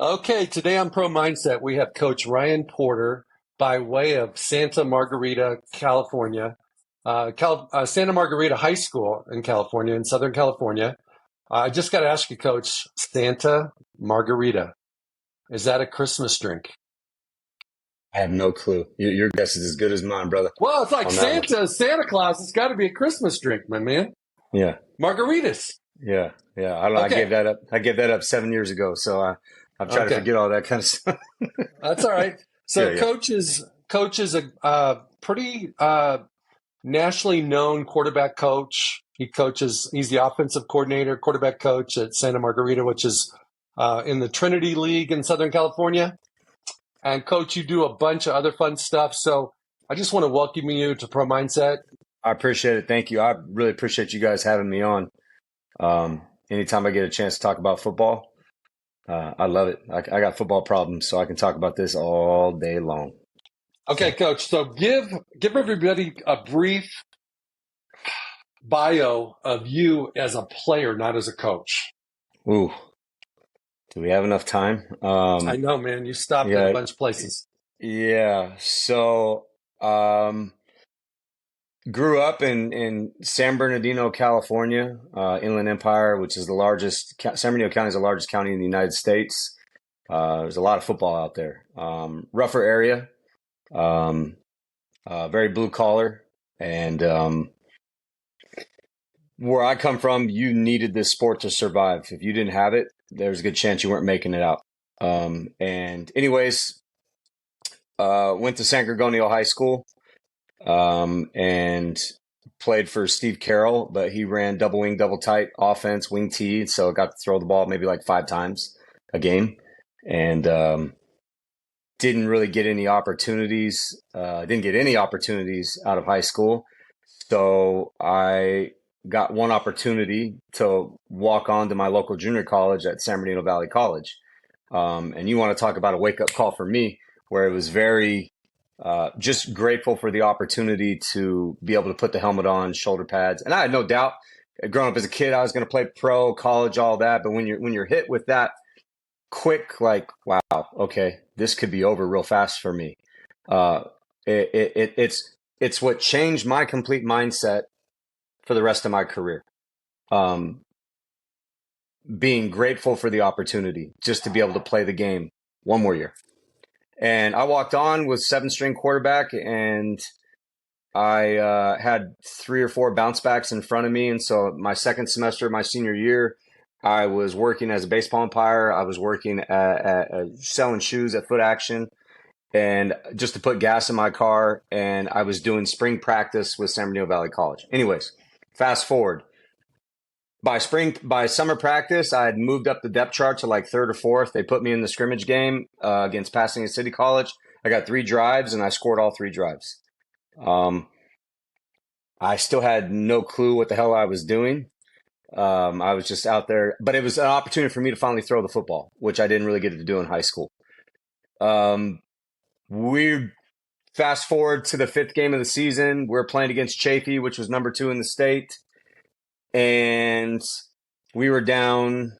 Okay, today on Pro Mindset, we have Coach Ryan Porter by way of Santa Margarita, California, Santa Margarita High School in California, in Southern California. I just got to ask you, Coach, Santa Margarita, is that a Christmas drink? I have no clue. Your guess is as good as mine, brother, Well, it's like on that one. Santa Claus. It's got to be a Christmas drink, my man. Yeah, Margaritas. yeah. I don't know. I Okay, gave that up. I gave that up 7 years ago. So I've tried to okay, forget all that kind of stuff. that's all right. Yeah, So, yeah. coach is a pretty nationally known quarterback coach. He's the offensive coordinator, quarterback coach at Santa Margarita, which is in the Trinity League in Southern California. And coach, you do a bunch of other fun stuff. So I just want to welcome you to Pro Mindset. I appreciate it. Thank you. I really appreciate you guys having me on. Anytime I get a chance to talk about football, I love it. I got football problems, so I can talk about this all day long. Okay, coach. So give everybody a brief bio of you as a player, not as a coach. Ooh, do we have enough time? I know, man. You stopped at a Yeah, bunch of places. yeah. So, grew up in San Bernardino, California, Inland Empire, which is the largest. San Bernardino County is the largest county in the United States. There's a lot of football out there. Rougher area, um, very blue collar, and where I come from, you needed this sport to survive. If you didn't have it, there's a good chance you weren't making it out. And anyways, went to San Gorgonio High School, and played for Steve Carroll, but he ran double wing, double tight offense, wing T. So I got to throw the ball maybe like 5 times a game, and didn't really get any opportunities. Didn't get any opportunities out of high school. So I got one opportunity to walk on to my local junior college at San Bernardino Valley College. And you want to talk about a wake up call for me, where it was very just grateful for the opportunity to be able to put the helmet on, shoulder pads, and I had no doubt. Growing up as a kid, I was going to play pro, college, all that. But when you're hit with that quick, like, wow, okay, this could be over real fast for me. Uh, it's what changed my complete mindset for the rest of my career. Um, being grateful for the opportunity just to be able to play the game one more year. And I walked on with 7 string quarterback, and I had 3 or 4 bounce backs in front of me. And so my second semester, my senior year, I was working as a baseball umpire. I was working at selling shoes at Foot Action, and just to put gas in my car. And I was doing spring practice with San Bernardino Valley College. Anyways, fast forward. By summer practice, I had moved up the depth chart to like third or fourth. They put me in the scrimmage game against Pasadena City College. I got 3 drives, and I scored all 3 drives. Um, I still had no clue what the hell I was doing. I was just out there, but it was an opportunity for me to finally throw the football, which I didn't really get to do in high school. Um, we fast forward to the 5th game of the season. We're playing against Chafee, which was number 2 in the state, and we were down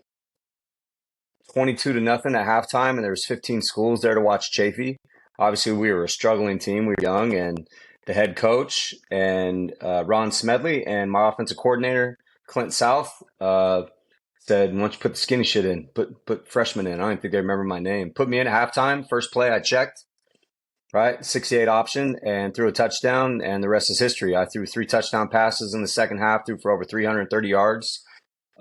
22-0 at halftime, and there was 15 schools there to watch Chafee. Obviously, we were a struggling team. We were young, and the head coach and Ron Smedley and my offensive coordinator Clint South said, "Why don't you put the skinny shit in? Put freshman in." I don't even think they remember my name. Put me in at halftime. First play, I checked. Right, 68 option, and threw a touchdown, and the rest is history. I threw 3 touchdown passes in the second half, threw for over 330 yards.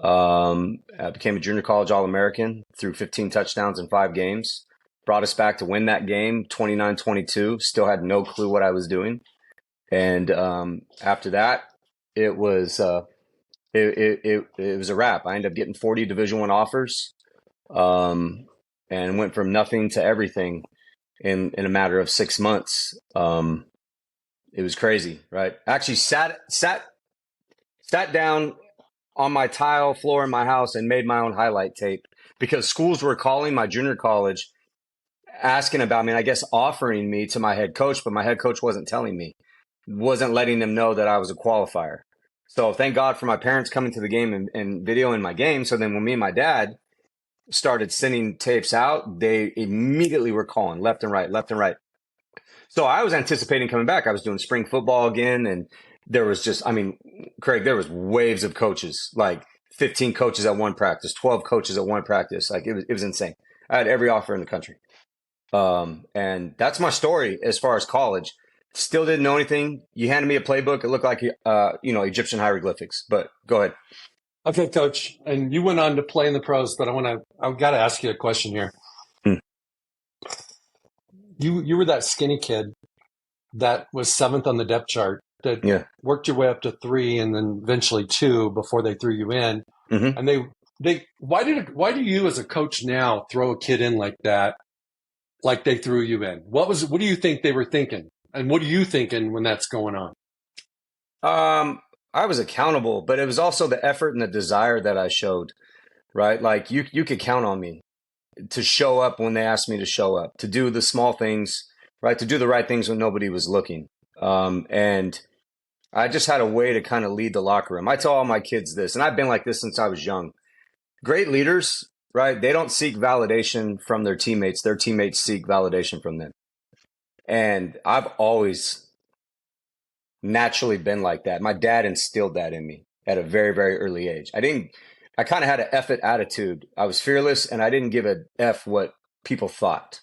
I became a junior college All-American, threw 15 touchdowns in 5 games. Brought us back to win that game, 29-22. Still had no clue what I was doing. And after that, it was it was a wrap. I ended up getting 40 Division I offers, and went from nothing to everything in a matter of 6 months. It was crazy, right? Actually, sat down on my tile floor in my house and made my own highlight tape because schools were calling my junior college asking about me, and I guess offering me to my head coach, but my head coach wasn't telling me, wasn't letting them know that I was a qualifier. So thank God for my parents coming to the game and videoing my game. So then when me and my dad started sending tapes out, they immediately were calling left and right, left and right. So I was anticipating coming back. I was doing spring football again, and there was just, I mean, Craig, there was waves of coaches, like 15 coaches at one practice, 12 coaches at one practice. Like it was insane. I had every offer in the country. And that's my story as far as college. Still didn't know anything. You handed me a playbook. It looked like, Egyptian hieroglyphics, but go ahead. Okay, Coach. And you went on to play in the pros, but I've got to ask you a question here. Hmm. You were that skinny kid that was seventh on the depth chart that Yeah. worked your way up to 3 and then eventually 2 before they threw you in. Mm-hmm. And why do you as a coach now throw a kid in like that, like they threw you in? What do you think they were thinking? And what are you thinking when that's going on? I was accountable, but it was also the effort and the desire that I showed, right? Like you could count on me to show up when they asked me to show up, to do the small things, right? To do the right things when nobody was looking. And I just had a way to kind of lead the locker room. I tell all my kids this, and I've been like this since I was young. Great leaders, right? They don't seek validation from their teammates. Their teammates seek validation from them. And I've always naturally been like that. My dad instilled that in me at a very, very early age. I kind of had an F it attitude. I was fearless and I didn't give a F what people thought,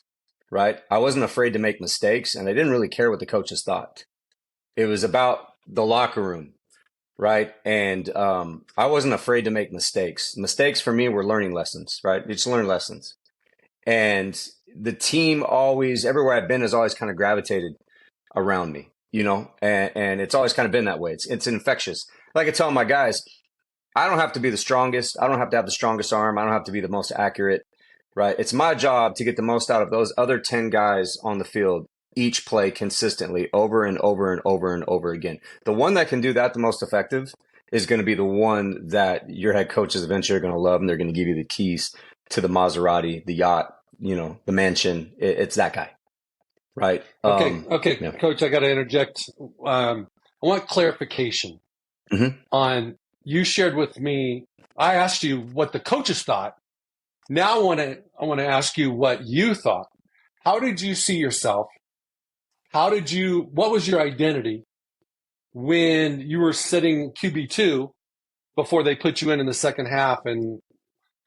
right? I wasn't afraid to make mistakes and I didn't really care what the coaches thought. It was about the locker room, right? And I wasn't afraid to make mistakes. Mistakes for me were learning lessons, right? You just learn lessons. And the team always, everywhere I've been, has always kind of gravitated around me, and it's always kind of been that way. It's infectious. Like I tell my guys, I don't have to be the strongest. I don't have to have the strongest arm. I don't have to be the most accurate, right? It's my job to get the most out of those other 10 guys on the field each play consistently over and over and over and over again. The one that can do that the most effective is going to be the one that your head coaches eventually are going to love, and they're going to give you the keys to the Maserati, the yacht, the mansion. It's that guy. Right. Okay, Yeah. Coach, I got to interject. I want clarification on you shared with me. I asked you what the coaches thought. Now I want to ask you what you thought. How did you see yourself? What was your identity when you were sitting QB2 before they put you in the second half and,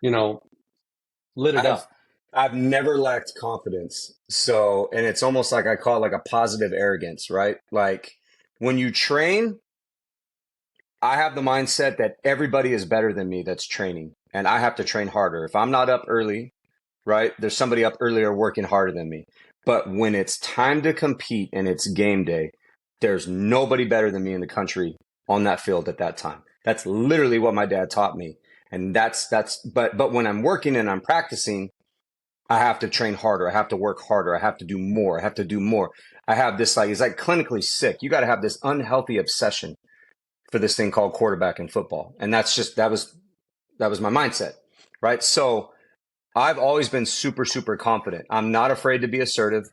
lit it up? I've never lacked confidence. So, and it's almost like I call it like a positive arrogance, right? Like when you train, I have the mindset that everybody is better than me that's training, and I have to train harder. If I'm not up early, right, there's somebody up earlier working harder than me. But when it's time to compete and it's game day, there's nobody better than me in the country on that field at that time. That's literally what my dad taught me. And but when I'm working and I'm practicing, I have to train harder. I have to work harder. I have to do more. I have to do more. I have this it's like clinically sick. You got to have this unhealthy obsession for this thing called quarterback in football. And that was my mindset, right? So I've always been super, super confident. I'm not afraid to be assertive,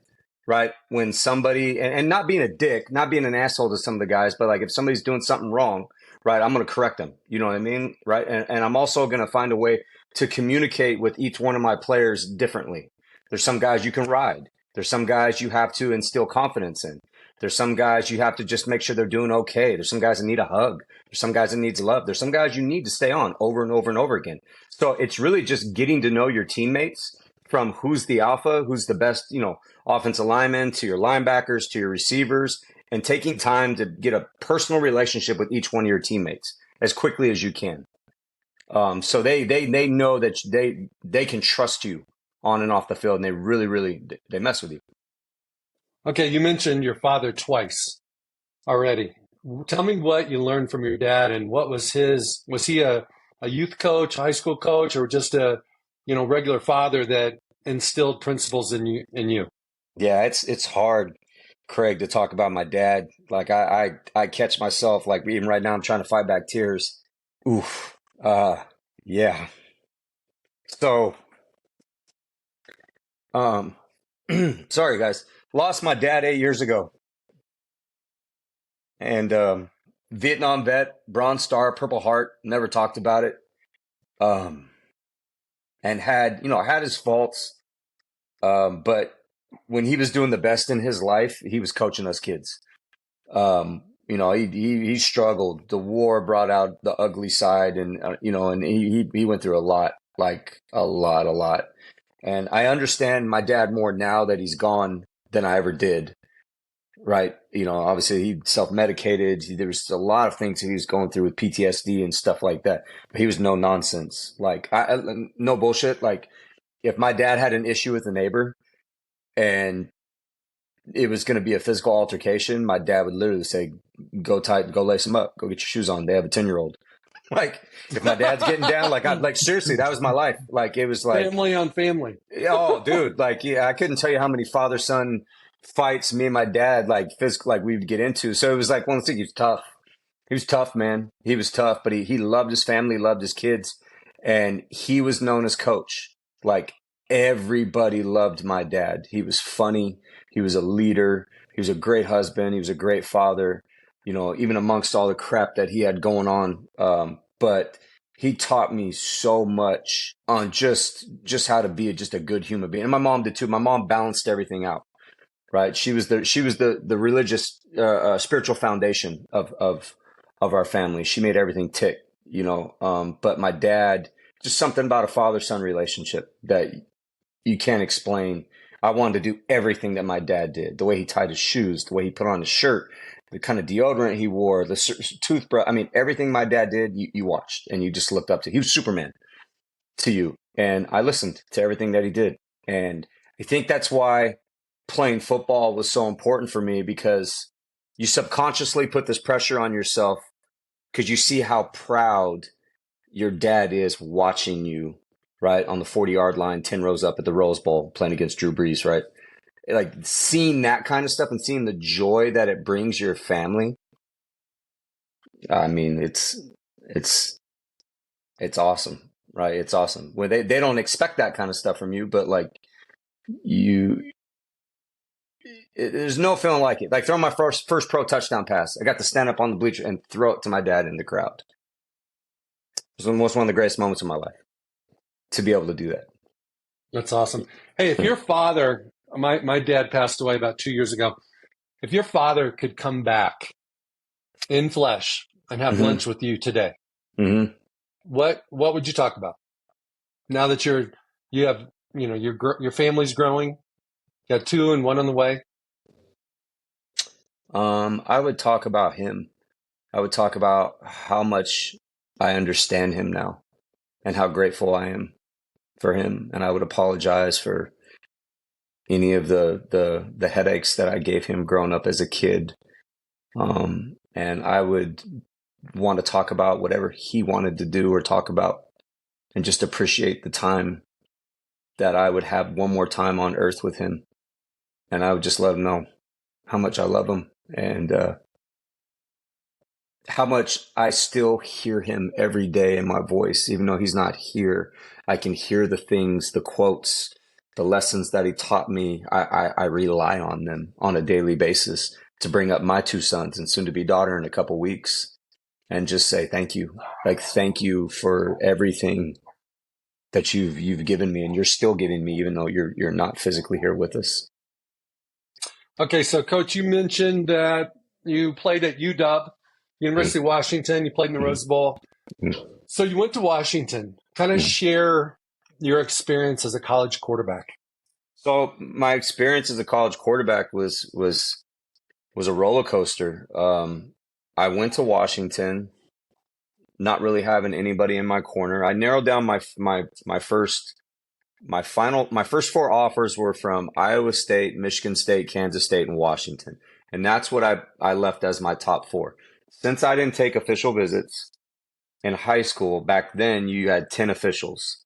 right? When somebody, and not being a dick, not being an asshole to some of the guys, but like if somebody's doing something wrong, right, I'm going to correct them. You know what I mean? Right. And I'm also going to find a way to communicate with each one of my players differently. There's some guys you can ride. There's some guys you have to instill confidence in. There's some guys you have to just make sure they're doing okay. There's some guys that need a hug. There's some guys that needs love. There's some guys you need to stay on over and over and over again. So it's really just getting to know your teammates, from who's the alpha, who's the best, offensive lineman, to your linebackers, to your receivers, and taking time to get a personal relationship with each one of your teammates as quickly as you can. So they know that they can trust you on and off the field, and they really, really, they mess with you. Okay, you mentioned your father twice already. Tell me what you learned from your dad, and what was he a youth coach, high school coach, or just a, regular father that instilled principles in you? Yeah, it's hard, Craig, to talk about my dad. Like I catch myself, like even right now I'm trying to fight back tears. Oof. Yeah. So, um, sorry guys. Lost my dad 8 years ago. And Vietnam vet, Bronze Star, Purple Heart, never talked about it. Um, and had his faults. But when he was doing the best in his life, he was coaching us kids. He struggled. The war brought out the ugly side, and and he went through a lot, like a lot. And I understand my dad more now that he's gone than I ever did. Right. Obviously he self-medicated. There was a lot of things he was going through with PTSD and stuff like that. But he was no nonsense. Like no bullshit. Like if my dad had an issue with a neighbor and it was going to be a physical altercation, my dad would literally say, go lace him up, go get your shoes on. They have a 10-year-old. Like if my dad's getting down, like seriously, that was my life. Like it was like family on family. Oh, dude. Like, yeah, I couldn't tell you how many father-son fights me and my dad, like physical, like we would get into. So it was like one thing. He was tough. He was tough, man. He was tough, but he loved his family, loved his kids, and he was known as coach. Like everybody loved my dad. He was funny. He was a leader. He was a great husband. He was a great father, even amongst all the crap that he had going on. But he taught me so much on just how to be just a good human being. And my mom did too. My mom balanced everything out, right? She was the religious, spiritual foundation of our family. She made everything tick, but my dad, just something about a father-son relationship that you can't explain. I wanted to do everything that my dad did. The way he tied his shoes, the way he put on his shirt, the kind of deodorant he wore, the toothbrush. I mean, everything my dad did, you watched and you just looked up to. He was Superman to you. And I listened to everything that he did. And I think that's why playing football was so important for me, because you subconsciously put this pressure on yourself because you see how proud your dad is watching you, right, on the 40-yard line, 10 rows up at the Rose Bowl playing against Drew Brees, right? Like seeing that kind of stuff and seeing the joy that it brings your family. I mean, it's awesome, right? It's awesome when they don't expect that kind of stuff from you, but like there's no feeling like it. Like throwing my first pro touchdown pass. I got to stand up on the bleacher and throw it to my dad in the crowd. It was one of the greatest moments of my life to be able to do that. That's awesome. Hey, if your father, my dad passed away about 2 years ago. If your father could come back in flesh and have lunch with you today, what would you talk about? Now that you have, your family's growing, you got 2 and 1 on the way. I would talk about him. I would talk about how much I understand him now and how grateful I am for him. And I would apologize for any of the headaches that I gave him growing up as a kid. And I would want to talk about whatever he wanted to do or talk about, and just appreciate the time that I would have one more time on earth with him. And I would just let him know how much I love him, and how much I still hear him every day in my voice. Even though he's not here, I can hear the things, the quotes, the lessons that he taught me. I rely on them on a daily basis to bring up my 2 sons and soon to be daughter in a couple weeks, and just say thank you. Like, thank you for everything that you've given me, and you're still giving me, even though you're not physically here with us. Okay, so Coach, you mentioned that you played at UW, University of Washington. You played in the Rose Bowl. So you went to Washington. Kind of share your experience as a college quarterback. So my experience as a college quarterback was a roller coaster. I went to Washington, not really having anybody in my corner. I narrowed down my first 4 offers were from Iowa State, Michigan State, Kansas State, and Washington. And that's what I left as my top 4. Since I didn't take official visits in high school, back then you had 10 officials.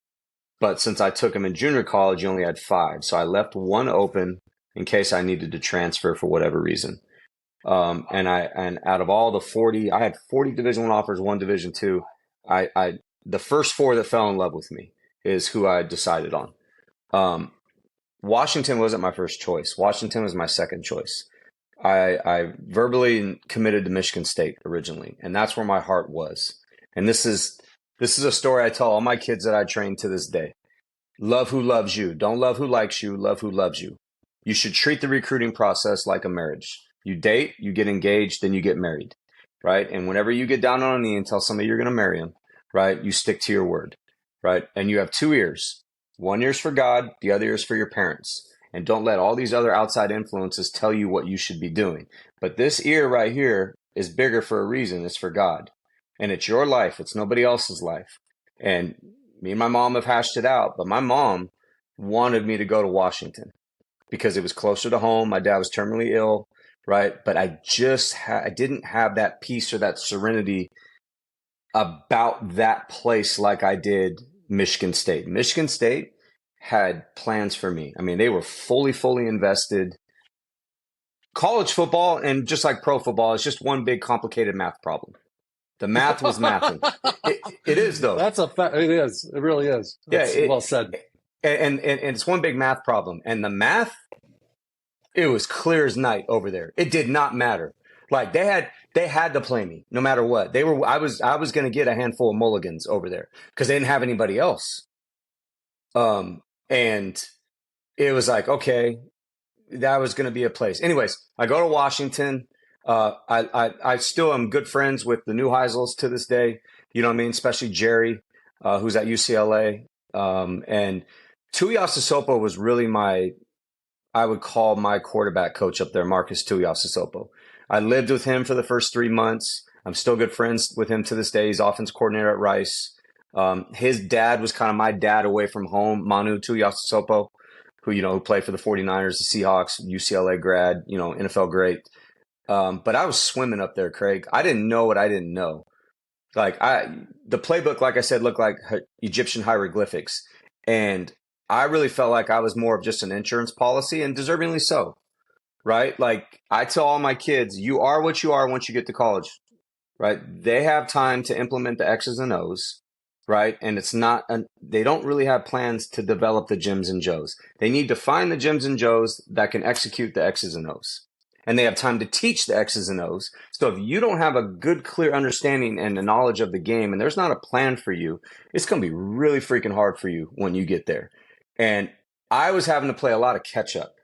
But since I took them in junior college, you only had 5. So I left 1 open in case I needed to transfer for whatever reason. And out of all the 40, I had 40 Division I offers, 1 Division II. The first 4 that fell in love with me is who I decided on. Washington wasn't my first choice. Washington was my second choice. I verbally committed to Michigan State originally, and that's where my heart was. And this is a story I tell all my kids that I train to this day. Love who loves you. Don't love who likes you. Love who loves you. You should treat the recruiting process like a marriage. You date, you get engaged, then you get married, right? And whenever you get down on a knee and tell somebody you're going to marry them, right, you stick to your word, right? And you have 2 ears. One ear's for God, the other ear's for your parents. And don't let all these other outside influences tell you what you should be doing. But this ear right here is bigger for a reason. It's for God. And it's your life. It's nobody else's life. And me and my mom have hashed it out, but my mom wanted me to go to Washington because it was closer to home. My dad was terminally ill, right? But I didn't have that peace or that serenity about that place like I did Michigan State. Michigan State had plans for me. I mean, they were fully invested. College football, and just like pro football, is just one big complicated math problem. The math was mathing. It is, though. That's a fact. It is. It really is. That's well said. And it's one big math problem. And the math, it was clear as night over there. It did not matter. Like they had to play me no matter what. I was going to get a handful of mulligans over there because they didn't have anybody else. And it was like, okay, that was going to be a place. Anyways, I go to Washington. I still am good friends with the new Heisels to this day. You know what I mean? Especially Jerry, who's at UCLA. And Tuiasosopo was really I would call my quarterback coach up there, Marcus Tuiasosopo. I lived with him for the first 3 months. I'm still good friends with him to this day. He's offense coordinator at Rice. His dad was kind of my dad away from home, Manu Tuiasosopo, who played for the 49ers, the Seahawks, UCLA grad, NFL great. But I was swimming up there, Craig. I didn't know what I didn't know. The playbook, like I said, looked like Egyptian hieroglyphics. And I really felt like I was more of just an insurance policy, and deservingly so, right? Like I tell all my kids, you are what you are once you get to college, right? They have time to implement the X's and O's, right? And they don't really have plans to develop the Jims and Joes. They need to find the Jims and Joes that can execute the X's and O's. And they have time to teach the X's and O's. So if you don't have a good, clear understanding and the knowledge of the game, and there's not a plan for you, it's going to be really freaking hard for you when you get there. And I was having to play a lot of catch up,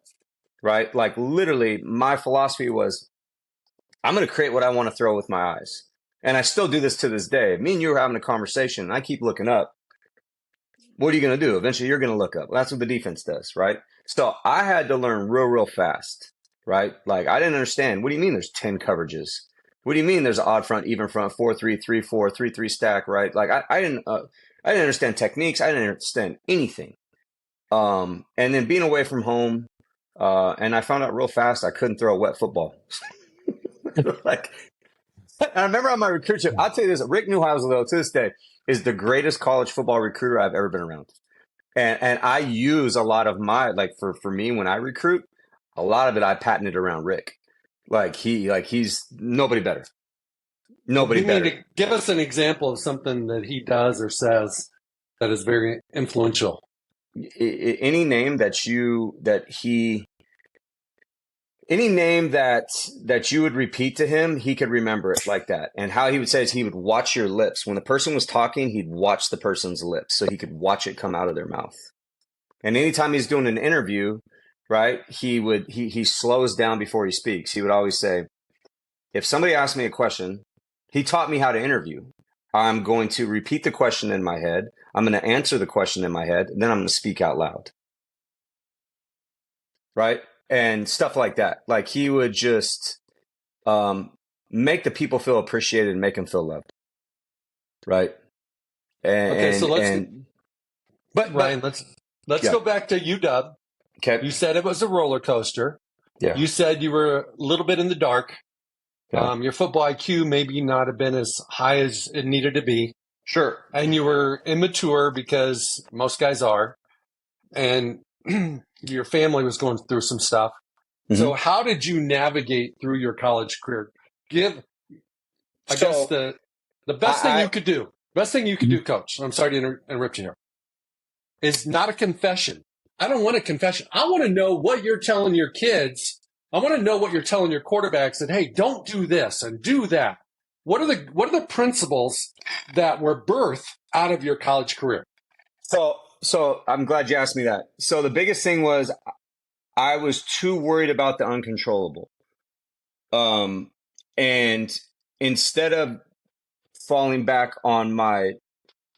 right? Like literally my philosophy was, I'm going to create what I want to throw with my eyes. And I still do this to this day. Me and you are having a conversation and I keep looking up. What are you going to do? Eventually you're going to look up. Well, that's what the defense does, right? So I had to learn real fast. Right? Like I didn't understand. What do you mean there's 10 coverages? What do you mean there's an odd front, even front, 4-3, 3-4, 3-3 stack, right? Like I didn't understand techniques. I didn't understand anything. And then being away from home, and I found out real fast I couldn't throw a wet football. Like I remember on my recruit trip, I'll tell you this, Rick Neuheisel, though, to this day, is the greatest college football recruiter I've ever been around. And I use a lot of for me when I recruit, a lot of it I patented around Rick. He's nobody better. Nobody better. Need to give us an example of something that he does or says that is very influential. Any name that you would repeat to him, he could remember it like that. And how he would say is he would watch your lips. When the person was talking, he'd watch the person's lips so he could watch it come out of their mouth. And anytime he's doing an interview, right, he slows down before he speaks. He would always say, if somebody asks me a question, he taught me how to interview. I'm going to repeat the question in my head. I'm going to answer the question in my head. And then I'm going to speak out loud. Right? And stuff like that. Like he would just make the people feel appreciated and make them feel loved. Right? Ryan, let's go back to UW. Okay. You said it was a roller coaster. Yeah. You said you were a little bit in the dark. Yeah. Your football IQ maybe not have been as high as it needed to be. Sure. And you were immature because most guys are. And your family was going through some stuff. Mm-hmm. So how did you navigate through your college career? Guess the best thing you could do. Best thing you could do, Coach. I'm sorry to interrupt you here. Is not a confession. I don't want a confession. I want to know what you're telling your kids. I want to know what you're telling your quarterbacks that, hey, don't do this and do that. What are the principles that were birthed out of your college career? So So I'm glad you asked me that. So the biggest thing was I was too worried about the uncontrollable. Um, and instead of falling back on my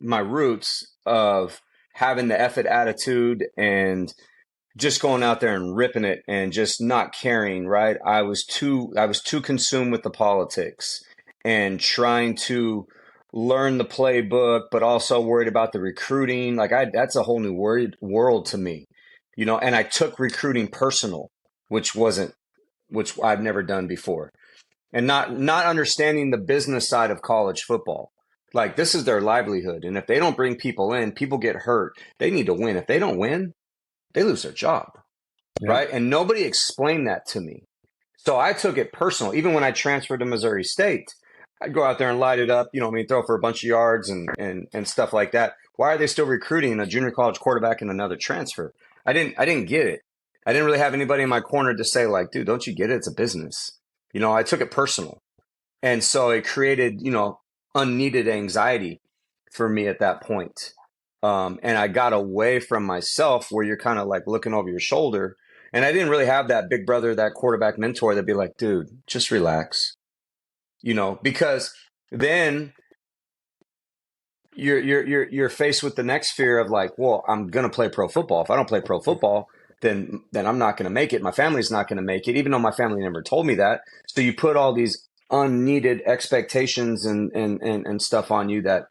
roots of having the effort attitude and just going out there and ripping it and just not caring, right? I was too consumed with the politics and trying to learn the playbook, but also worried about the recruiting. That's a whole new world to me, and I took recruiting personal, which wasn't, which I've never done before. And not understanding the business side of college football. Like, this is their livelihood. And if they don't bring people in, people get hurt. They need to win. If they don't win, they lose their job, Yeah. right? And nobody explained that to me. So I took it personal. Even when I transferred to Missouri State, I'd go out there and light it up, throw for a bunch of yards and stuff like that. Why are they still recruiting a junior college quarterback and another transfer? I didn't get it. I didn't really have anybody in my corner to say, like, dude, don't you get it? It's a business. I took it personal. And so it created, unneeded anxiety for me at that point. And I got away from myself, where you're kind of like looking over your shoulder. And I didn't really have that big brother, that quarterback mentor that'd be like, dude, just relax, because then you're faced with the next fear of, like, well, I'm going to play pro football. If I don't play pro football, then I'm not going to make it. My family's not going to make it, even though my family never told me that. So you put all these unneeded expectations and stuff on you that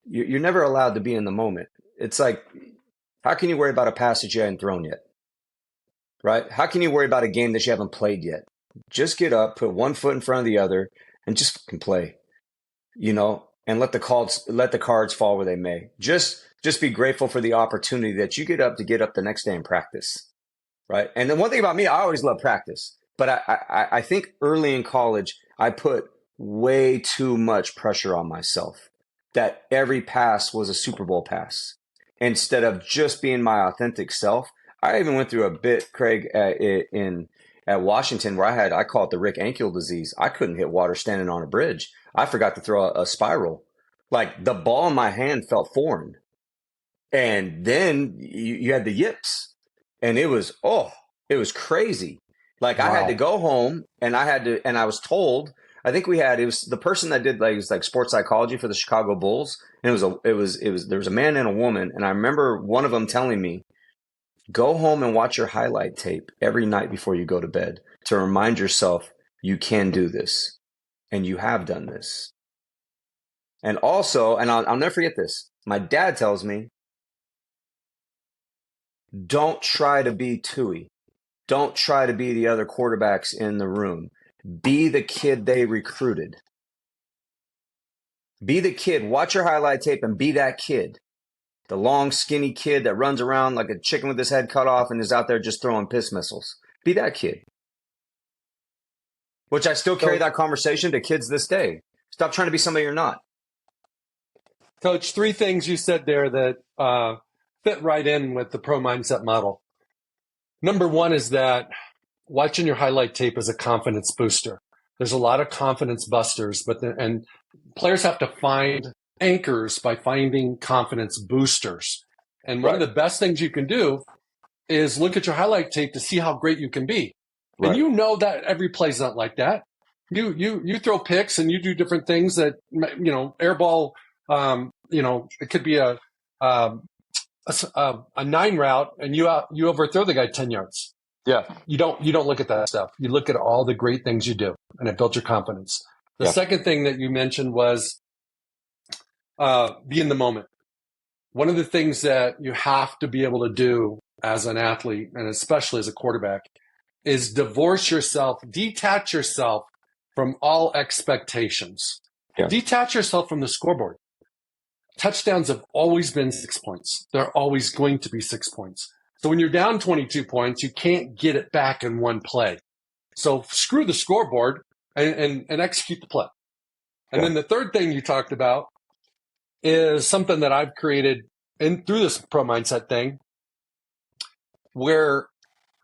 you're never allowed to be in the moment. It's like, how can you worry about a pass that you haven't thrown yet? Right? How can you worry about a game that you haven't played yet? Just get up, put one foot in front of the other, and just fucking play, and let the cards fall where they may. Just be grateful for the opportunity that you get up the next day and practice. Right. And then one thing about me, I always love practice, but I think early in college, I put way too much pressure on myself that every pass was a Super Bowl pass instead of just being my authentic self. I even went through a bit, Craig, at Washington, where I call it the Rick Ankiel disease. I couldn't hit water standing on a bridge. I forgot to throw a spiral. Like, the ball in my hand felt foreign. And then you had the yips, and it was crazy. Like, I had to go home, and I was told, I think it was the person that did, like, it was like sports psychology for the Chicago Bulls. And there was a man and a woman. And I remember one of them telling me, go home and watch your highlight tape every night before you go to bed to remind yourself you can do this and you have done this. And also, and I'll never forget this, my dad tells me, don't try to be Tui. Don't try to be the other quarterbacks in the room. Be the kid they recruited. Be the kid. Watch your highlight tape and be that kid. The long, skinny kid that runs around like a chicken with his head cut off and is out there just throwing piss missiles. Be that kid. Which I still carry that conversation to kids this day. Stop trying to be somebody you're not. Coach, 3 things you said there that fit right in with the pro mindset model. Number 1 is that watching your highlight tape is a confidence booster. There's a lot of confidence busters, and players have to find anchors by finding confidence boosters. And one of the best things you can do is look at your highlight tape to see how great you can be. Right. And you know that every play's not like that. You throw picks and you do different things that, air ball, it could be a 9 route and you overthrow the guy 10 yards. Yeah. You don't look at that stuff. You look at all the great things you do, and it builds your confidence. The second thing that you mentioned was be in the moment. One of the things that you have to be able to do as an athlete, and especially as a quarterback, is detach yourself from all expectations. Yeah. Detach yourself from the scoreboard. Touchdowns have always been 6 points. They're always going to be 6 points. So when you're down 22 points, you can't get it back in one play. So screw the scoreboard and execute the play. And then the third thing you talked about is something that I've created through this pro mindset thing, where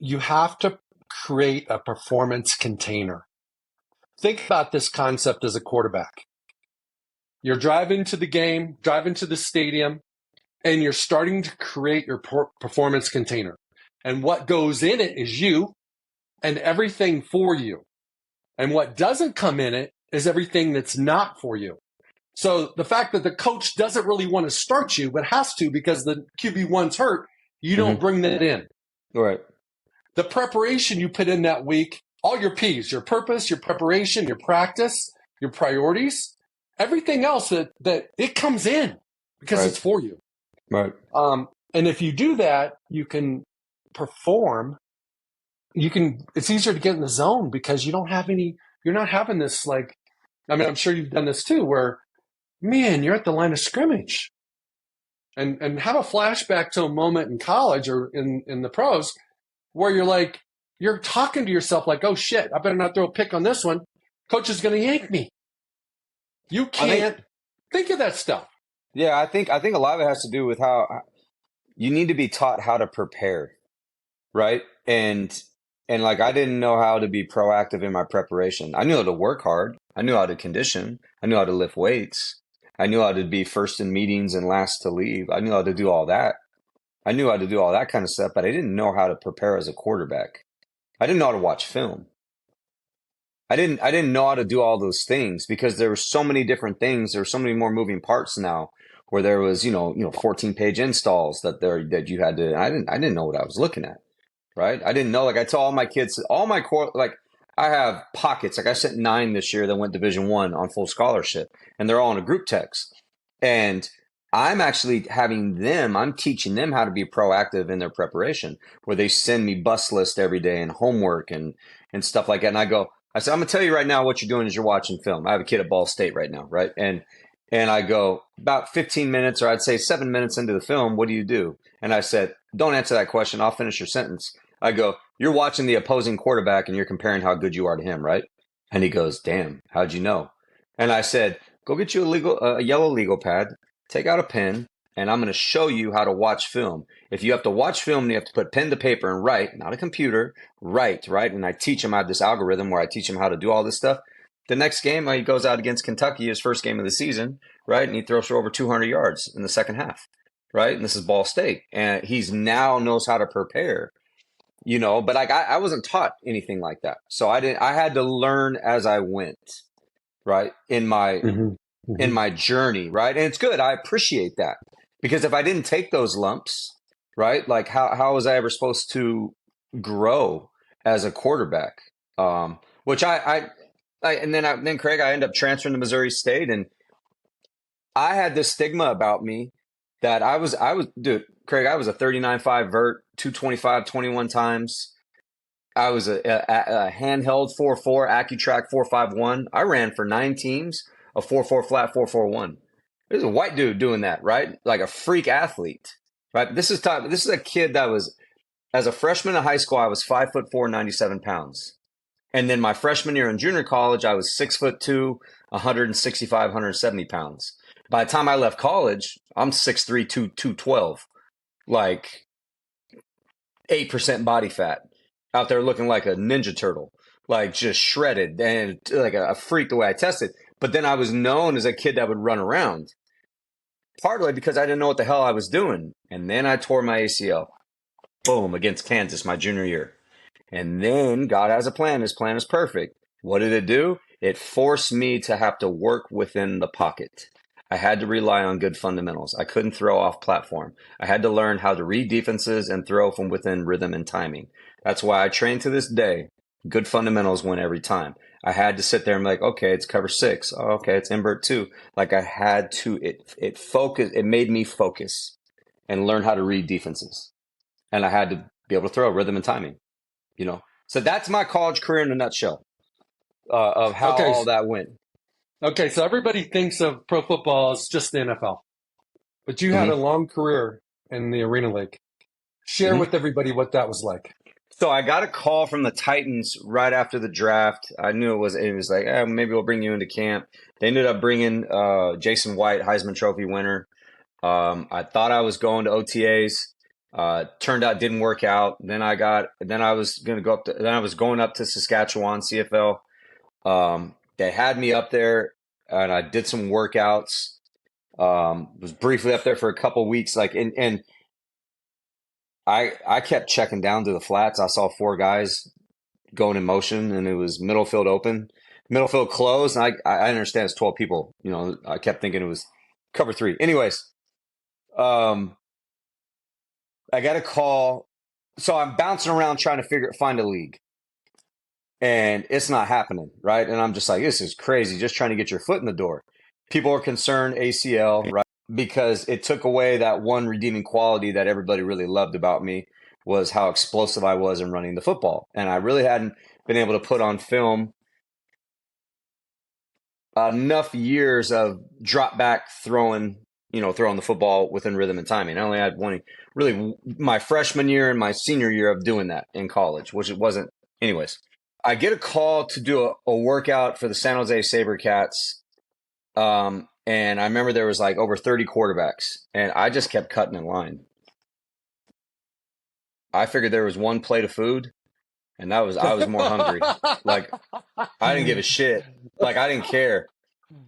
you have to create a performance container. Think about this concept as a quarterback. You're driving to the game, driving to the stadium, and you're starting to create your performance container. And what goes in it is you and everything for you. And what doesn't come in it is everything that's not for you. So the fact that the coach doesn't really want to start you, but has to because the QB1's hurt, you don't bring that in. Right. The preparation you put in that week, all your P's, your purpose, your preparation, your practice, your priorities, everything else that it comes in because it's for you. Right. And if you do that, you can perform. It's easier to get in the zone because you're not having this I'm sure you've done this too, where, man, you're at the line of scrimmage and have a flashback to a moment in college or in the pros where you're talking to yourself like, oh shit, I better not throw a pick on this one. Coach is going to yank me. You can't think of that stuff. Yeah, I think a lot of it has to do with how you need to be taught how to prepare, right? And I didn't know how to be proactive in my preparation. I knew how to work hard. I knew how to condition. I knew how to lift weights. I knew how to be first in meetings and last to leave. I knew how to do all that. I knew how to do all that kind of stuff, but I didn't know how to prepare as a quarterback. I didn't know how to watch film. I didn't know how to do all those things because there were so many different things. There were so many more moving parts now where there was, 14-page installs that you had to, I didn't know what I was looking at. Right. I didn't know, I tell all my kids, I have pockets. I sent 9 this year that went Division I on full scholarship, and they're all in a group text. And I'm actually I'm teaching them how to be proactive in their preparation, where they send me bus list every day and homework and stuff like that. And I said, I'm going to tell you right now what you're doing is you're watching film. I have a kid at Ball State right now. Right. And I go about 15 minutes, or I'd say 7 minutes into the film, what do you do? And I said, don't answer that question. I'll finish your sentence. I go, you're watching the opposing quarterback and you're comparing how good you are to him, right? And he goes, damn, how'd you know? And I said, go get you a yellow legal pad, take out a pen, and I'm going to show you how to watch film. If you have to watch film, you have to put pen to paper and write, not a computer, write, right? And I teach him, I have this algorithm where I teach him how to do all this stuff. The next game, he goes out against Kentucky, his first game of the season, right? And he throws for over 200 yards in the second half, right? And this is Ball State. And he's now knows how to prepare. But I wasn't taught anything like that. So I had to learn as I went, right? In my journey, right? And it's good. I appreciate that because if I didn't take those lumps, right? How was I ever supposed to grow as a quarterback? Which then Craig, I ended up transferring to Missouri State, and I had this stigma about me that dude, Craig, I was a 39.5 vert, 225, 21 times. I was a handheld 4.4, AccuTrack 4.51. I ran for 9 teams, a 4.4 flat, 4.41. There's a white dude doing that, right? Like a freak athlete, right? This is a kid that was, as a freshman in high school, I was 5'4", 97 pounds. And then my freshman year in junior college, I was 6'2", 165, 170 pounds. By the time I left college, I'm 6'3", 212, like 8% body fat, out there looking like a Ninja Turtle, like just shredded and like a freak the way I tested. But then I was known as a kid that would run around, partly because I didn't know what the hell I was doing. And then I tore my ACL, boom, against Kansas my junior year. And then God has a plan. His plan is perfect. What did it do? It forced me to have to work within the pocket. I had to rely on good fundamentals. I couldn't throw off platform. I had to learn how to read defenses and throw from within rhythm and timing. That's why I train to this day. Good fundamentals win every time. I had to sit there and be like, okay, it's cover 6. Oh, okay, it's invert 2. Like I had to, it made me focus and learn how to read defenses. And I had to be able to throw rhythm and timing, So that's my college career in a nutshell of how all that went. Okay, so everybody thinks of pro football as just the NFL, but you had a long career in the Arena League. Share with everybody what that was like. So I got a call from the Titans right after the draft. I knew it was like, maybe we'll bring you into camp. They ended up bringing Jason White, Heisman Trophy winner. I thought I was going to OTAs. Turned out didn't work out. Then I was going up to Saskatchewan CFL. They had me up there and I did some workouts Was briefly up there for a couple weeks. Like, and I kept checking down to the flats. I saw 4 guys going in motion, and it was middle field open, middle field closed. And I understand it's 12 people. You know, I kept thinking it was cover 3. Anyways, I got a call. So I'm bouncing around trying to find a league, and it's not happening, right? And I'm just like, this is crazy. Just trying to get your foot in the door. People are concerned ACL, right? Because it took away that one redeeming quality that everybody really loved about me, was how explosive I was in running the football. And I really hadn't been able to put on film enough years of drop back throwing the football within rhythm and timing. I only had one, really, my freshman year and my senior year of doing that in college, which it wasn't. Anyways, I get a call to do a workout for the San Jose SaberCats. And I remember there was like over 30 quarterbacks, and I just kept cutting in line. I figured there was one plate of food, and I was more hungry. Like, I didn't give a shit. Like, I didn't care.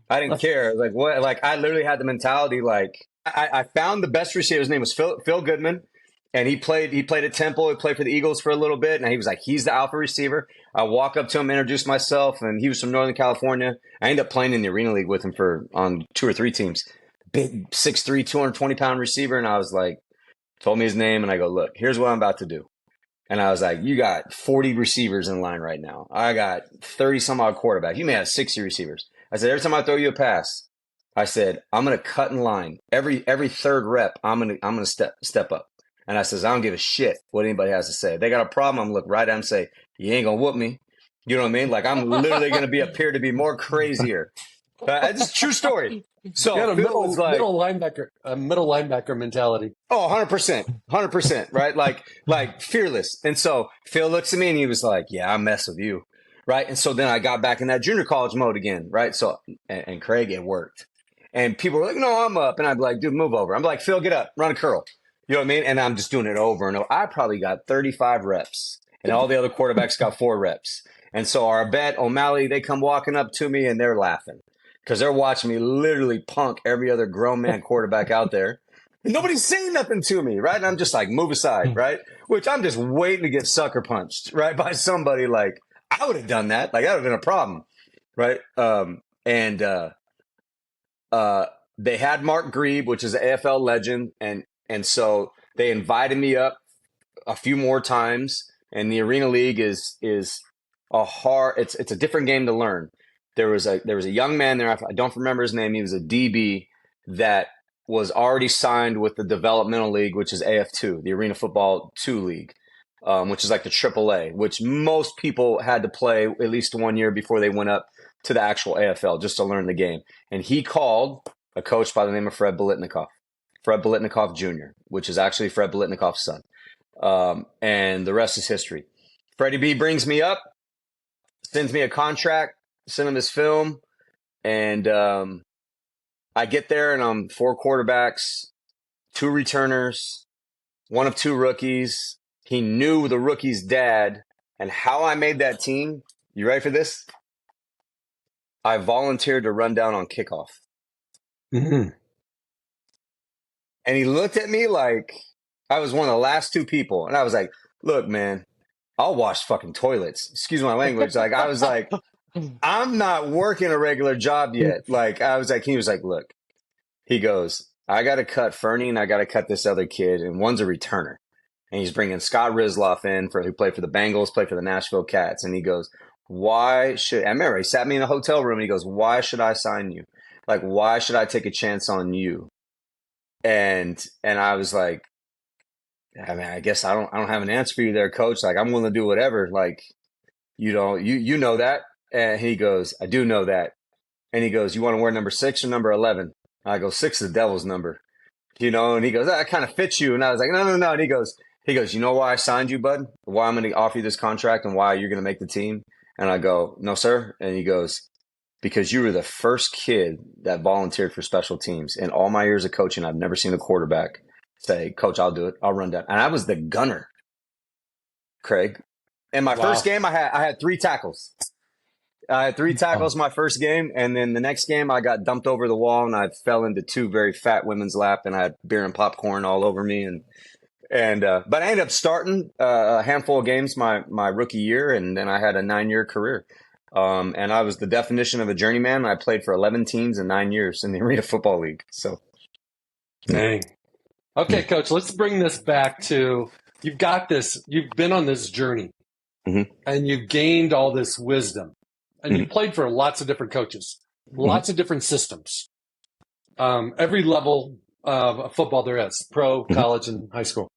I didn't care. Like, what? Like, I literally had the mentality. Like, I found the best receiver. His name was Phil Goodman, and he played at Temple. He played for the Eagles for a little bit, and he was like, he's the alpha receiver. I walk up to him, introduce myself, and he was from Northern California. I ended up playing in the Arena League with him on 2 or 3 teams. Big 6'3", 220-pound receiver, and I was like, told me his name, and I go, look, here's what I'm about to do. And I was like, you got 40 receivers in line right now. I got 30 some odd quarterbacks. You may have 60 receivers. I said, every time I throw you a pass, I said, I'm going to cut in line. Every third rep, I'm going to step up. And I says, I don't give a shit what anybody has to say. If they got a problem, I'm going to look right at them and say, you ain't going to whoop me. You know what I mean? Like, I'm literally going to appear to be more crazier. It's a true story. So you had a middle linebacker mentality. Oh, 100%, right? Like fearless. And so Phil looks at me and he was like, yeah, I mess with you. Right. And so then I got back in that junior college mode again. Right. So, and Craig, it worked. And people were like, no, I'm up. And I'd be like, dude, move over. I'm like, Phil, get up, run a curl. You know what I mean? And I'm just doing it over and over. I probably got 35 reps, and all the other quarterbacks got 4 reps. And so our bet, O'Malley, they come walking up to me and they're laughing because they're watching me literally punk every other grown man quarterback out there. And nobody's saying nothing to me, right? And I'm just like, move aside, right? Which I'm just waiting to get sucker punched, right? By somebody. Like, I would have done that. Like, that would have been a problem, right? They had Mark Grebe, which is an AFL legend, and so they invited me up a few more times. And the Arena League is a hard. It's a different game to learn. There was a young man there. I don't remember his name. He was a DB that was already signed with the developmental league, which is AF2, the Arena Football 2 League, which is like the AAA, which most people had to play at least 1 year before they went up to the actual AFL just to learn the game. And he called a coach by the name of Fred Bolitnikoff Jr., which is actually Fred Bolitnikoff's son. And the rest is history. Freddie B brings me up, sends me a contract, send him his film, and I get there and I'm 4 quarterbacks, 2 returners, 1 of 2 rookies. He knew the rookie's dad. And how I made that team, you ready for this? I volunteered to run down on kickoff. Mm-hmm. And he looked at me like I was one of the last 2 people. And I was like, look, man, I'll wash fucking toilets. Excuse my language. Like, I was like, I'm not working a regular job yet. Like, I was like, he was like, look, he goes, I got to cut Fernie and I got to cut this other kid. And one's a returner. And he's bringing Scott Rizloff in who played for the Bengals, played for the Nashville Cats. And he goes, I remember he sat me in a hotel room and he goes, why should I sign you? Like, why should I take a chance on you? And I was like, I mean, I guess I don't have an answer for you there, coach. Like, I'm willing to do whatever. Like, you know that. And he goes, I do know that. And he goes, you want to wear number 6 or number 11? I go, 6 is the devil's number, and he goes, that kind of fits you. And I was like, no. And he goes, you know why I signed you, bud? Why I'm going to offer you this contract and why you're going to make the team? And I go, no, sir. And he goes, because you were the first kid that volunteered for special teams. In all my years of coaching, I've never seen a quarterback say, coach, I'll do it. I'll run down. And I was the gunner, Craig. In my first game, I had 3 tackles. I had 3 tackles my first game, and then the next game I got dumped over the wall, and I fell into 2 very fat women's lap, and I had beer and popcorn all over me, and but I ended up starting a handful of games my rookie year, and then I had a 9-year career. And I was the definition of a journeyman. I played for 11 teams in 9 years in the Arena Football League. So, Dang. Okay, Coach, let's bring this back to you've got this, you've been on this journey and you've gained all this wisdom and you've played for lots of different coaches, lots of different systems, every level of football there is, pro, college, and high school.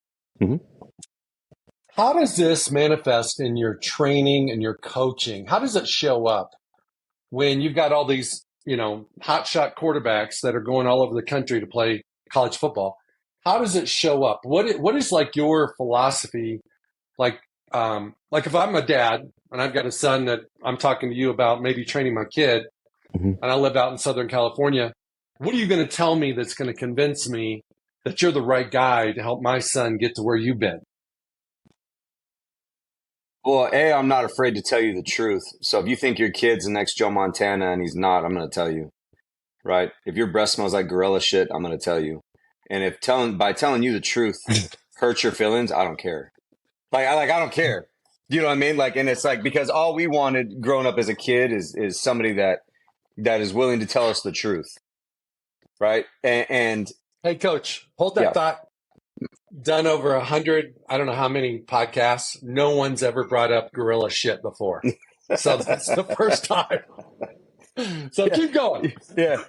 How does this manifest in your training and your coaching? How does it show up when you've got all these, hotshot quarterbacks that are going all over the country to play college football? How does it show up? What is like your philosophy? Like if I'm a dad and I've got a son that I'm talking to you about maybe training my kid, and I live out in Southern California, what are you going to tell me that's going to convince me that you're the right guy to help my son get to where you've been? Well, I'm not afraid to tell you the truth. So if you think your kid's the next Joe Montana and he's not, I'm going to tell you, right? If your breath smells like gorilla shit, I'm going to tell you. And if by telling you the truth hurts your feelings, I don't care. I don't care. You know what I mean? And it's because all we wanted growing up as a kid is somebody that is willing to tell us the truth, right? And hey, Coach, hold that thought. Done over 100, I don't know how many podcasts. No one's ever brought up gorilla shit before, so that's the first time. So keep going. Yeah.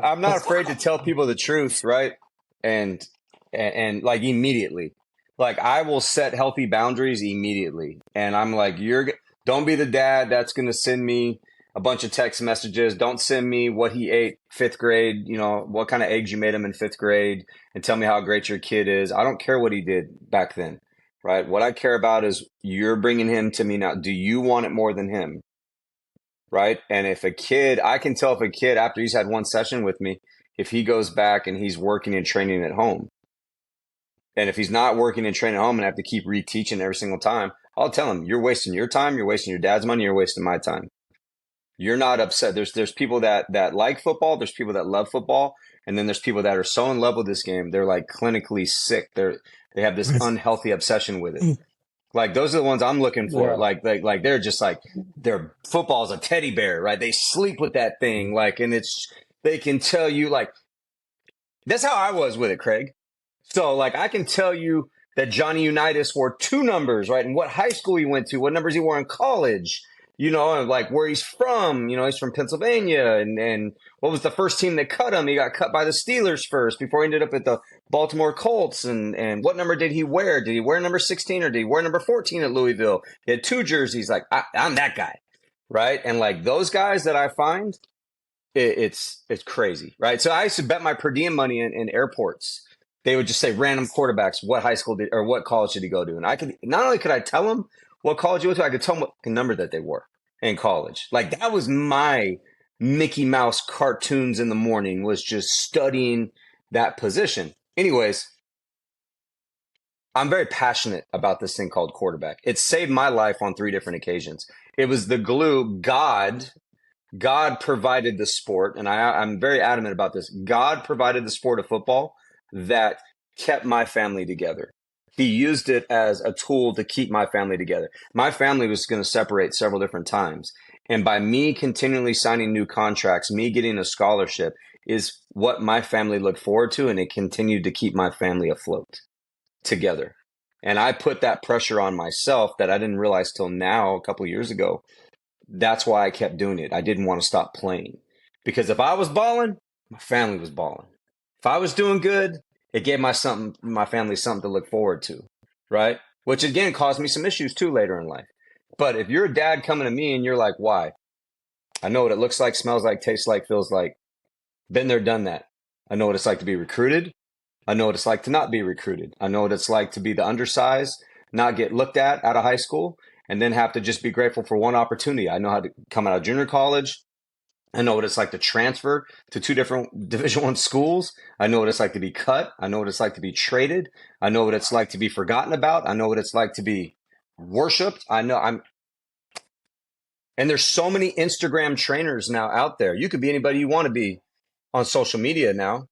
I'm not afraid to tell people the truth, right? And immediately. I will set healthy boundaries immediately. And I'm don't be the dad that's going to send me a bunch of text messages. Don't send me what he ate 5th grade, what kind of eggs you made him in 5th grade and tell me how great your kid is. I don't care what he did back then, right? What I care about is you're bringing him to me now. Do you want it more than him? Right. And I can tell if a kid, after he's had one session with me, if he goes back and he's working and training at home. And if he's not working and training at home and I have to keep reteaching every single time, I'll tell him, you're wasting your time. You're wasting your dad's money. You're wasting my time. You're not upset. There's people that like football. There's people that love football. And then there's people that are so in love with this game. They're clinically sick. They have this unhealthy obsession with it. Those are the ones I'm looking for. Yeah. They're just their football is a teddy bear, right? They sleep with that thing. And they can tell you that's how I was with it, Craig. So I can tell you that Johnny Unitas wore 2 numbers, right? And what high school he went to, what numbers he wore in college, and where he's from, he's from Pennsylvania. And what was the first team that cut him? He got cut by the Steelers first before he ended up at the Baltimore Colts. And what number did he wear? Did he wear number 16 or did he wear number 14 at Louisville? He had 2 jerseys. I'm that guy, right? And those guys that I find, it's crazy, right? So I used to bet my per diem money in airports. They would just say random quarterbacks, what high school or what college did he go to? And not only could I tell them what college he went to, I could tell them what number that they wore in college. That was my Mickey Mouse cartoons in the morning, was just studying that position. Anyways, I'm very passionate about this thing called quarterback. It saved my life on 3 different occasions. It was the glue. God provided the sport, and I'm very adamant about this. God provided the sport of football that kept my family together. He used it as a tool to keep my family together. My family was going to separate several different times. And by me continually signing new contracts, me getting a scholarship is what my family looked forward to. And it continued to keep my family afloat together. And I put that pressure on myself that I didn't realize till now, a couple of years ago. That's why I kept doing it. I didn't want to stop playing, because if I was balling, my family was balling. If I was doing good, it gave my family something to look forward to, right? Which again caused me some issues too later in life. But if you're a dad coming to me and you're like, why? I know what it looks like, smells like, tastes like, feels like. Been there, done that. I know what it's like to be recruited. I know what it's like to not be recruited. I know what it's like to be the undersized, not get looked at out of high school, and then have to just be grateful for one opportunity. I know how to come out of junior college. I know what it's like to transfer to 2 different Division I schools. I know what it's like to be cut. I know what it's like to be traded. I know what it's like to be forgotten about. I know what it's like to be worshipped. I know And there's so many Instagram trainers now out there. You could be anybody you want to be on social media now,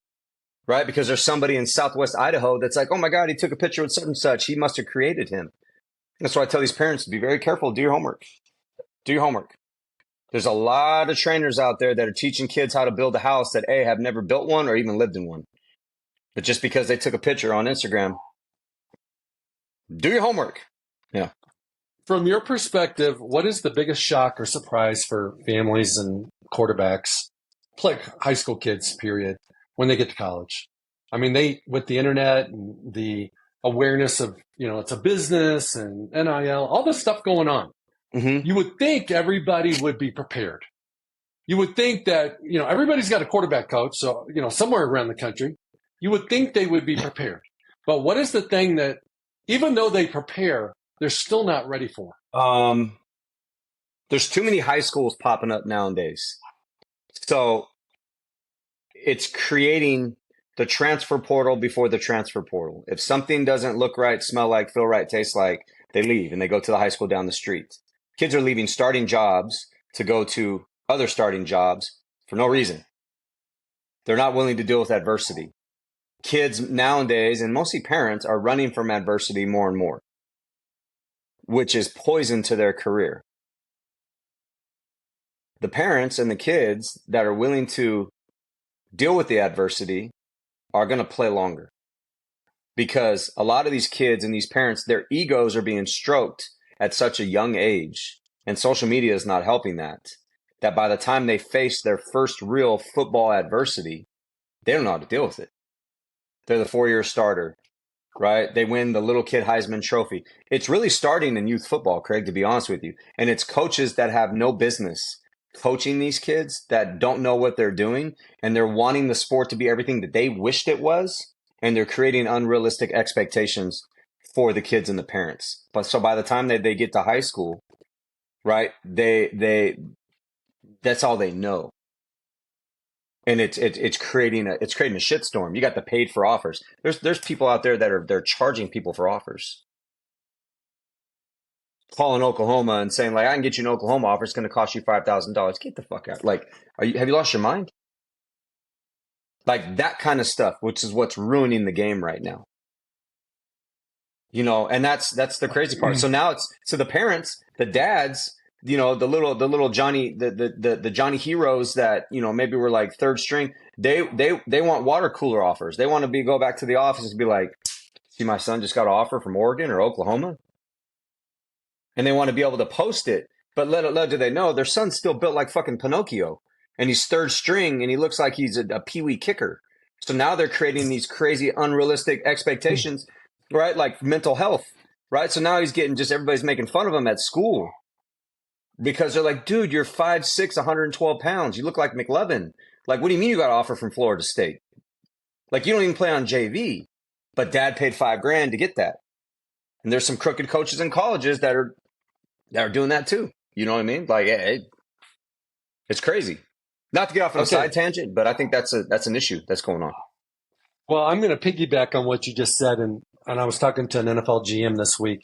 right? Because there's somebody in Southwest Idaho that's like, oh my God, he took a picture with such and such. He must have created him. That's why I tell these parents to be very careful. Do your homework. Do your homework. There's a lot of trainers out there that are teaching kids how to build a house that A, have never built one or even lived in one. But just because they took a picture on Instagram, do your homework. Yeah. From your perspective, what is the biggest shock or surprise for families and quarterbacks, like high school kids, period, when they get to college? I mean, with the internet and the awareness of, it's a business and NIL, all this stuff going on. Mm-hmm. You would think everybody would be prepared. You would think that, everybody's got a quarterback coach. So, somewhere around the country, you would think they would be prepared. But what is the thing that, even though they prepare, they're still not ready for? There's too many high schools popping up nowadays. So it's creating the transfer portal before the transfer portal. If something doesn't look right, smell like, feel right, taste like, they leave and they go to the high school down the street. Kids are leaving starting jobs to go to other starting jobs for no reason. They're not willing to deal with adversity. Kids nowadays, and mostly parents, are running from adversity more and more, which is poison to their career. The parents and the kids that are willing to deal with the adversity are going to play longer, because a lot of these kids and these parents, their egos are being stroked at such a young age, and social media is not helping that by the time they face their first real football adversity, they don't know how to deal with it. They're the 4-year starter, right? They win the little kid Heisman Trophy. It's really starting in youth football, Craig, to be honest with you. And it's coaches that have no business coaching these kids, that don't know what they're doing, and they're wanting the sport to be everything that they wished it was, and they're creating unrealistic expectations for the kids and the parents. But so by the time that they get to high school, right, they that's all they know. And it's creating a shitstorm. You got the paid for offers. There's people out there that they're charging people for offers. Calling Oklahoma and saying, like, I can get you an Oklahoma offer. It's going to cost you $5,000. Get the fuck out. Like, have you lost your mind? Like that kind of stuff, which is what's ruining the game right now. And that's the crazy part. So now the parents, the dads, the little Johnny, the Johnny heroes that, maybe were like third string, they want water cooler offers. They want to go back to the office and be like, see, my son just got an offer from Oregon or Oklahoma. And they want to be able to post it. But little do they know, their son's still built like fucking Pinocchio. And he's third string and he looks like he's a peewee kicker. So now they're creating these crazy, unrealistic expectations, right? Like mental health, right? So now he's getting everybody's making fun of him at school. Because they're like, dude, you're 5'6", 112 pounds. You look like McLovin. Like, what do you mean you got an offer from Florida State? Like, you don't even play on JV. But dad paid $5,000 to get that. And there's some crooked coaches in colleges that are doing that too. You know what I mean? Like, it's crazy. Not to get off on a side tangent, but I think that's an issue that's going on. Well, I'm going to piggyback on what you just said. And I was talking to an NFL GM this week,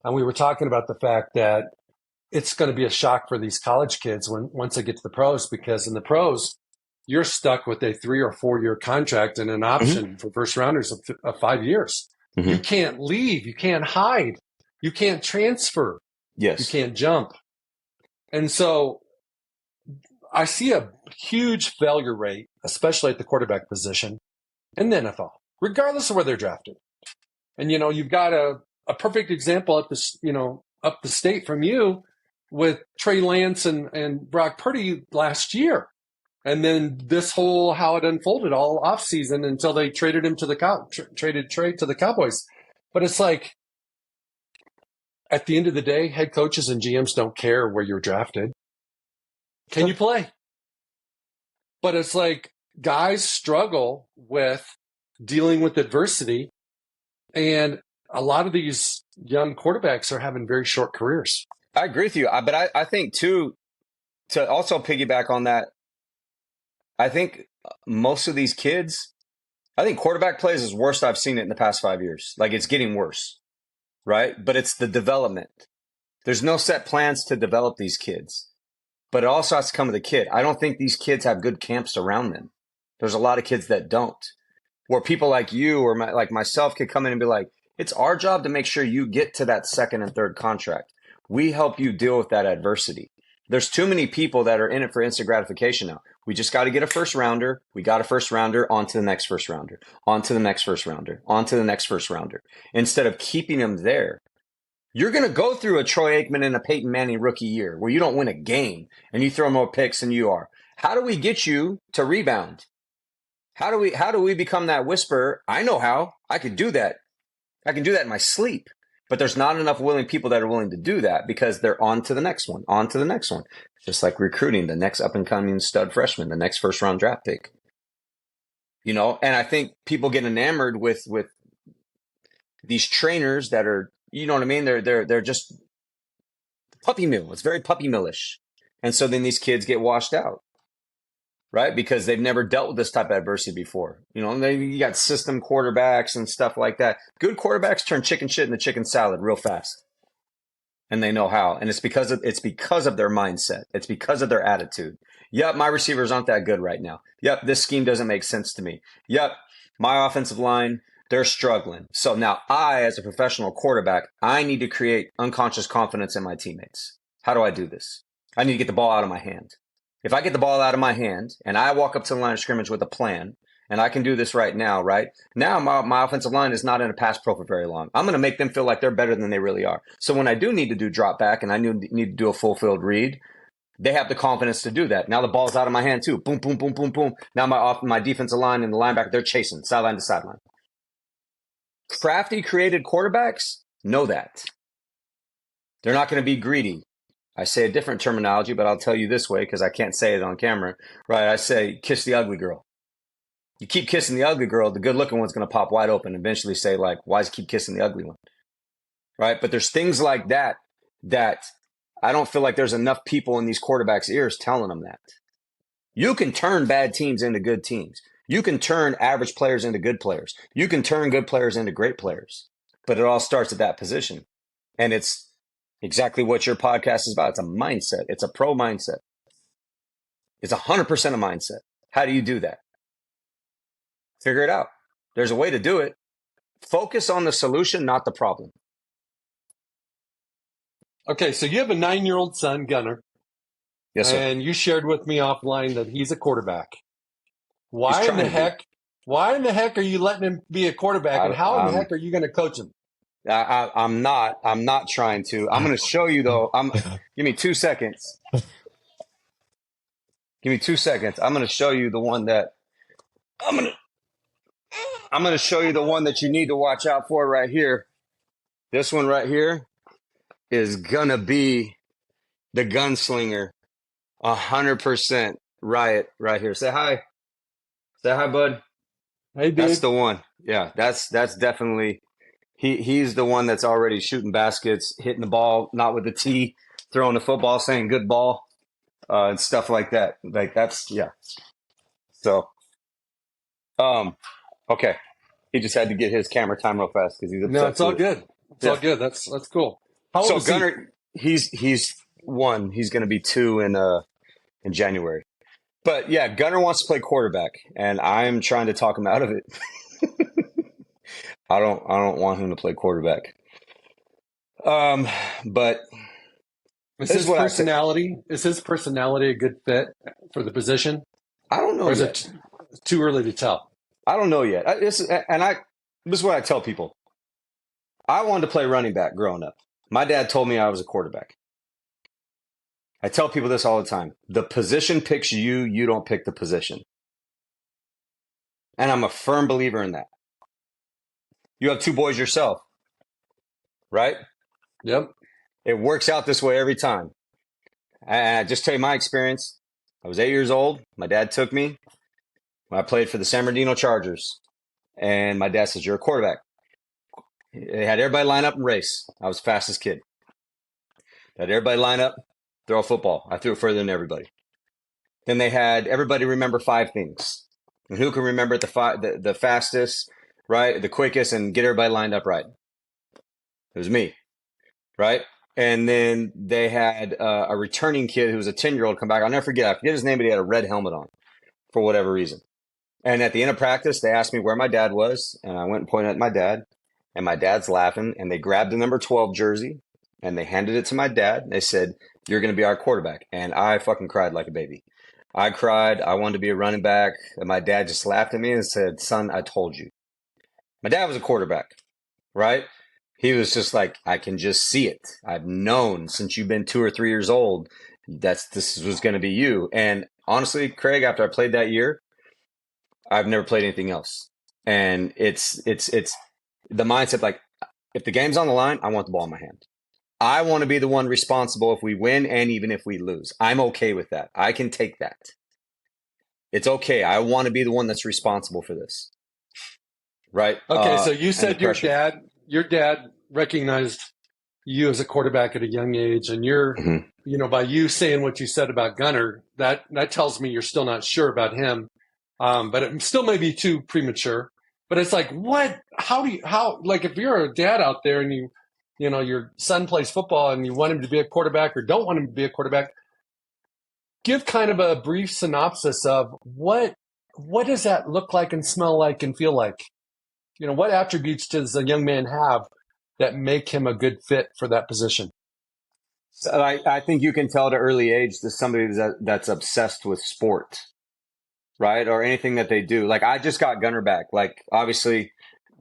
and we were talking about the fact that it's going to be a shock for these college kids once they get to the pros, because in the pros, you're stuck with a 3 or 4 year contract and an option for first rounders of 5 years. Mm-hmm. You can't leave. You can't hide. You can't transfer. Yes. You can't jump. And so I see a huge failure rate, especially at the quarterback position in the NFL, regardless of where they're drafted. And, you've got a perfect example at this, up the state from you with Trey Lance and Brock Purdy last year. And then this whole, how it unfolded all offseason until they traded him to traded Trey to the Cowboys. But it's like, at the end of the day, head coaches and GMs don't care where you're drafted. Can you play? But it's like guys struggle with dealing with adversity. And a lot of these young quarterbacks are having very short careers. I agree with you. But I think, too, to also piggyback on that, I think most of these kids, I think quarterback play is the worst I've seen it in the past 5 years. Like, it's getting worse, right? But it's the development. There's no set plans to develop these kids. but it also has to come with the kid. I don't think these kids have good camps around them. There's a lot of kids that don't, where people like you or like myself could come in and be like, it's our job to make sure you get to that second and third contract. We help you deal with that adversity. There's too many people that are in it for instant gratification now. We just got to get a first rounder. We got a first rounder, on to the next first rounder, on to the next first rounder, on to the next first rounder. Instead of keeping them there, you're going to go through a Troy Aikman and a Peyton Manning rookie year where you don't win a game and you throw more picks than you are. How do we get you to rebound? How do we become that whisperer? I know how. I could do that. I can do that in my sleep. But there's not enough willing people that are willing to do that because they're on to the next one, on to the next one. Just like recruiting the next up and coming stud freshman, the next first round draft pick. You know, and I think people get enamored with these trainers that are, you know what I mean? They're just puppy mill. It's very puppy millish. And so then these kids get washed out. Right? Because they've never dealt with this type of adversity before. You know, you got system quarterbacks and stuff like that. Good quarterbacks turn chicken shit into chicken salad real fast. And they know how. And it's because of their mindset. It's because of their attitude. Yep, my receivers aren't that good right now. Yep, this scheme doesn't make sense to me. Yep, my offensive line, they're struggling. So now I, as a professional quarterback, I need to create unconscious confidence in my teammates. How do I do this? I need to get the ball out of my hand. If I get the ball out of my hand and I walk up to the line of scrimmage with a plan, and I can do this right now, right? Now my offensive line is not in a pass pro for very long. I'm going to make them feel like they're better than they really are. So when I do need to do drop back and I need to do a full field read, they have the confidence to do that. Now the ball's out of my hand too. Boom, boom, boom, boom, boom. Now my defensive line and the linebacker, they're chasing sideline to sideline. Crafty, created quarterbacks know that. They're not going to be greedy. I say a different terminology, but I'll tell you this way because I can't say it on camera, right? I say, kiss the ugly girl. You keep kissing the ugly girl, the good looking one's going to pop wide open and eventually say, like, why does he keep kissing the ugly one? Right? But there's things like that I don't feel like there's enough people in these quarterbacks' ears telling them that. You can turn bad teams into good teams. You can turn average players into good players. You can turn good players into great players. But it all starts at that position. And it's exactly what your podcast is about. It's a mindset. It's a pro mindset. It's 100% a mindset. How do you do that? Figure it out. There's a way to do it. Focus on the solution, not the problem. Okay, so you have a 9-year-old son, Gunner. Yes, sir. And you shared with me offline that he's a quarterback. Why in the heck are you letting him be a quarterback? And how in the heck are you going to coach him? I'm not trying to. I'm going to show you though. Give me 2 seconds. Give me 2 seconds. I'm going to show you the one that I'm going to show you the one that you need to watch out for right here. This one right here is going to be the gunslinger. 100% riot right here. Say hi. Say hi, bud. Hey, dude. That's the one. Yeah, that's definitely. He's the one that's already shooting baskets, hitting the ball, not with the tee, throwing the football, saying good ball, and stuff like that. Like that's, yeah. So, okay. He just had to get his camera time real fast because he's upset. No, it's all good. It's all good. That's cool. How old is Gunner, he's 1. He's going to be 2 in January. But yeah, Gunner wants to play quarterback, and I'm trying to talk him out of it. I don't want him to play quarterback. But is his personality a good fit for the position? I don't know. Or is it too early to tell? I don't know yet. This is what I tell people. I wanted to play running back growing up. My dad told me I was a quarterback. I tell people this all the time. The position picks you, you don't pick the position. And I'm a firm believer in that. You have 2 boys yourself, right? Yep. It works out this way every time. And I just tell you my experience. I was 8 years old. My dad took me when I played for the San Bernardino Chargers. And my dad says, you're a quarterback. They had everybody line up and race. I was the fastest kid. They had everybody line up, throw a football. I threw it further than everybody. Then they had everybody remember 5 things. And who can remember the fastest, right, the quickest, and get everybody lined up right? It was me, right? And then they had a returning kid who was a 10-year-old come back. I'll never forget. I forget his name, but he had a red helmet on for whatever reason. And at the end of practice, they asked me where my dad was, and I went and pointed at my dad, and my dad's laughing, and they grabbed the number 12 jersey, and they handed it to my dad. They said, "You're going to be our quarterback." And I fucking cried like a baby. I cried. I wanted to be a running back. And my dad just laughed at me and said, "Son, I told you." My dad was a quarterback, right? He was just like, "I can just see it. I've known since you've been 2 or 3 years old this was going to be you." And honestly, Craig, after I played that year, I've never played anything else. And it's the mindset, like, if the game's on the line, I want the ball in my hand. I want to be the one responsible if we win and even if we lose. I'm okay with that. I can take that. It's okay. I want to be the one that's responsible for this. Right? Okay, so you said your dad recognized you as a quarterback at a young age, and you're, by you saying what you said about Gunner, that tells me you're still not sure about him. But it still may be too premature. But it's like, if you're a dad out there and your son plays football and you want him to be a quarterback or don't want him to be a quarterback, give kind of a brief synopsis of what does that look like and smell like and feel like? What attributes does a young man have that make him a good fit for that position? So I think you can tell at an early age that somebody that's obsessed with sport, right? Or anything that they do. Like, I just got Gunner back. Like, obviously,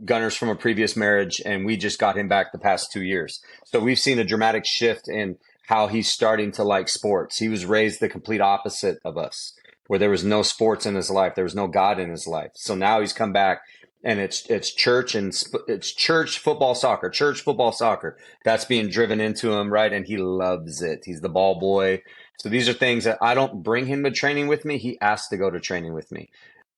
Gunner's from a previous marriage, and we just got him back the past 2 years. So we've seen a dramatic shift in how he's starting to like sports. He was raised the complete opposite of us, where there was no sports in his life. There was no God in his life. So now he's come back, and it's church and it's church football soccer. That's being driven into him, right? And he loves it. He's the ball boy. So these are things that I don't bring him to training with me. He asks to go to training with me.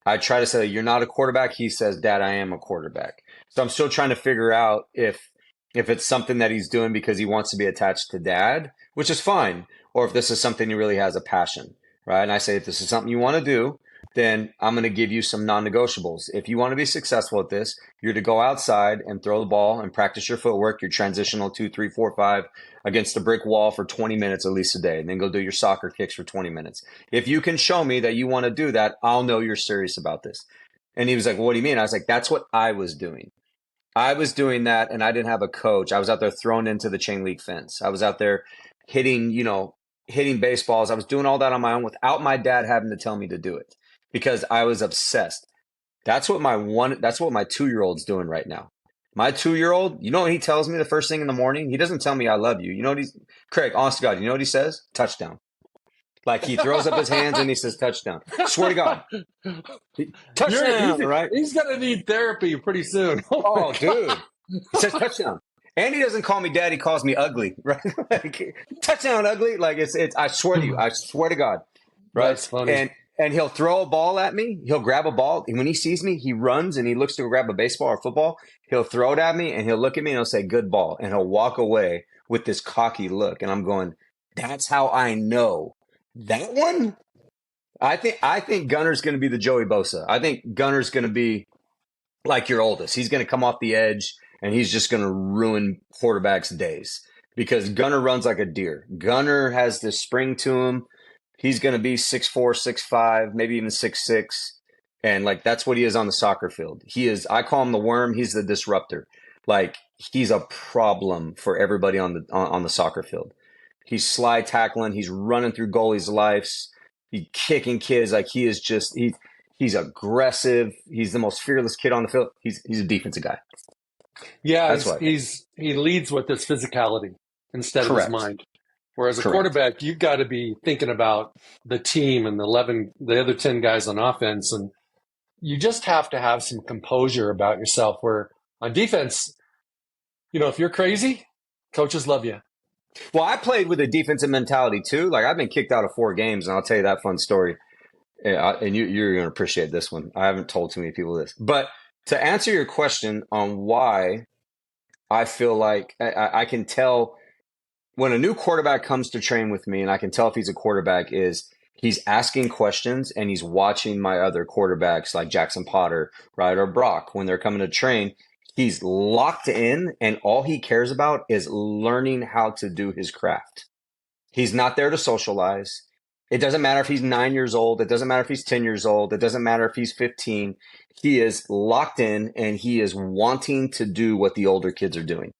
I try to say, "You're not a quarterback." He says, "Dad, I am a quarterback." So I'm still trying to figure out if it's something that he's doing because he wants to be attached to dad, which is fine, or if this is something he really has a passion, right? And I say, if this is something you want to do, then I'm going to give you some non-negotiables. If you want to be successful at this, you're to go outside and throw the ball and practice your footwork, your transitional 2, 3, 4, 5 against a brick wall for 20 minutes at least a day, and then go do your soccer kicks for 20 minutes. If you can show me that you want to do that, I'll know you're serious about this. And he was like, "Well, what do you mean?" I was like, "That's what I was doing. I was doing that, and I didn't have a coach. I was out there thrown into the chain link fence. I was out there hitting baseballs. I was doing all that on my own without my dad having to tell me to do it because I was obsessed." That's what my 2-year-old's doing right now. My 2-year-old, you know what he tells me the first thing in the morning? He doesn't tell me "I love you." You know what Craig, honest to God, you know what he says? "Touchdown." Like, he throws up his hands and he says "touchdown." Swear to God. Touchdown, right? He's going to need therapy pretty soon. Oh, dude. He says "touchdown." And he doesn't call me dad. He calls me ugly, right? Like, "Touchdown, ugly." Like, it's, I swear to you, I swear to God. Right. That's funny. And he'll throw a ball at me. He'll grab a ball. And when he sees me, he runs and he looks to grab a baseball or football. He'll throw it at me and he'll look at me and he'll say "good ball." And he'll walk away with this cocky look. And I'm going, that's how I know that one. I think Gunner's going to be the Joey Bosa. I think Gunner's going to be like your oldest. He's going to come off the edge and he's just going to ruin quarterbacks' days because Gunner runs like a deer. Gunner has this spring to him. He's going to be 6'4", 6'5", maybe even 6'6". And like, that's what he is on the soccer field. He is, I call him the worm. He's the disruptor. Like, he's a problem for everybody on the soccer field. He's slide tackling. He's running through goalies' lives. He's kicking kids. Like, he is just, he's aggressive. He's the most fearless kid on the field. He's a defensive guy. Yeah, he leads with his physicality instead of his mind. Whereas a quarterback, you've got to be thinking about the team and the other 10 guys on offense, and you just have to have some composure about yourself. Where on defense, if you're crazy, coaches love you. Well, I played with a defensive mentality too. Like, I've been kicked out of 4 games, and I'll tell you that fun story. And you're going to appreciate this one. I haven't told too many people this. But to answer your question on why I feel like I can tell when a new quarterback comes to train with me, and I can tell if he's a quarterback, is he's asking questions and he's watching my other quarterbacks like Jackson Potter, right, or Brock when they're coming to train. He's locked in, and all he cares about is learning how to do his craft. He's not there to socialize. It doesn't matter if he's 9 years old. It doesn't matter if he's 10 years old. It doesn't matter if he's 15. He is locked in, and he is wanting to do what the older kids are doing.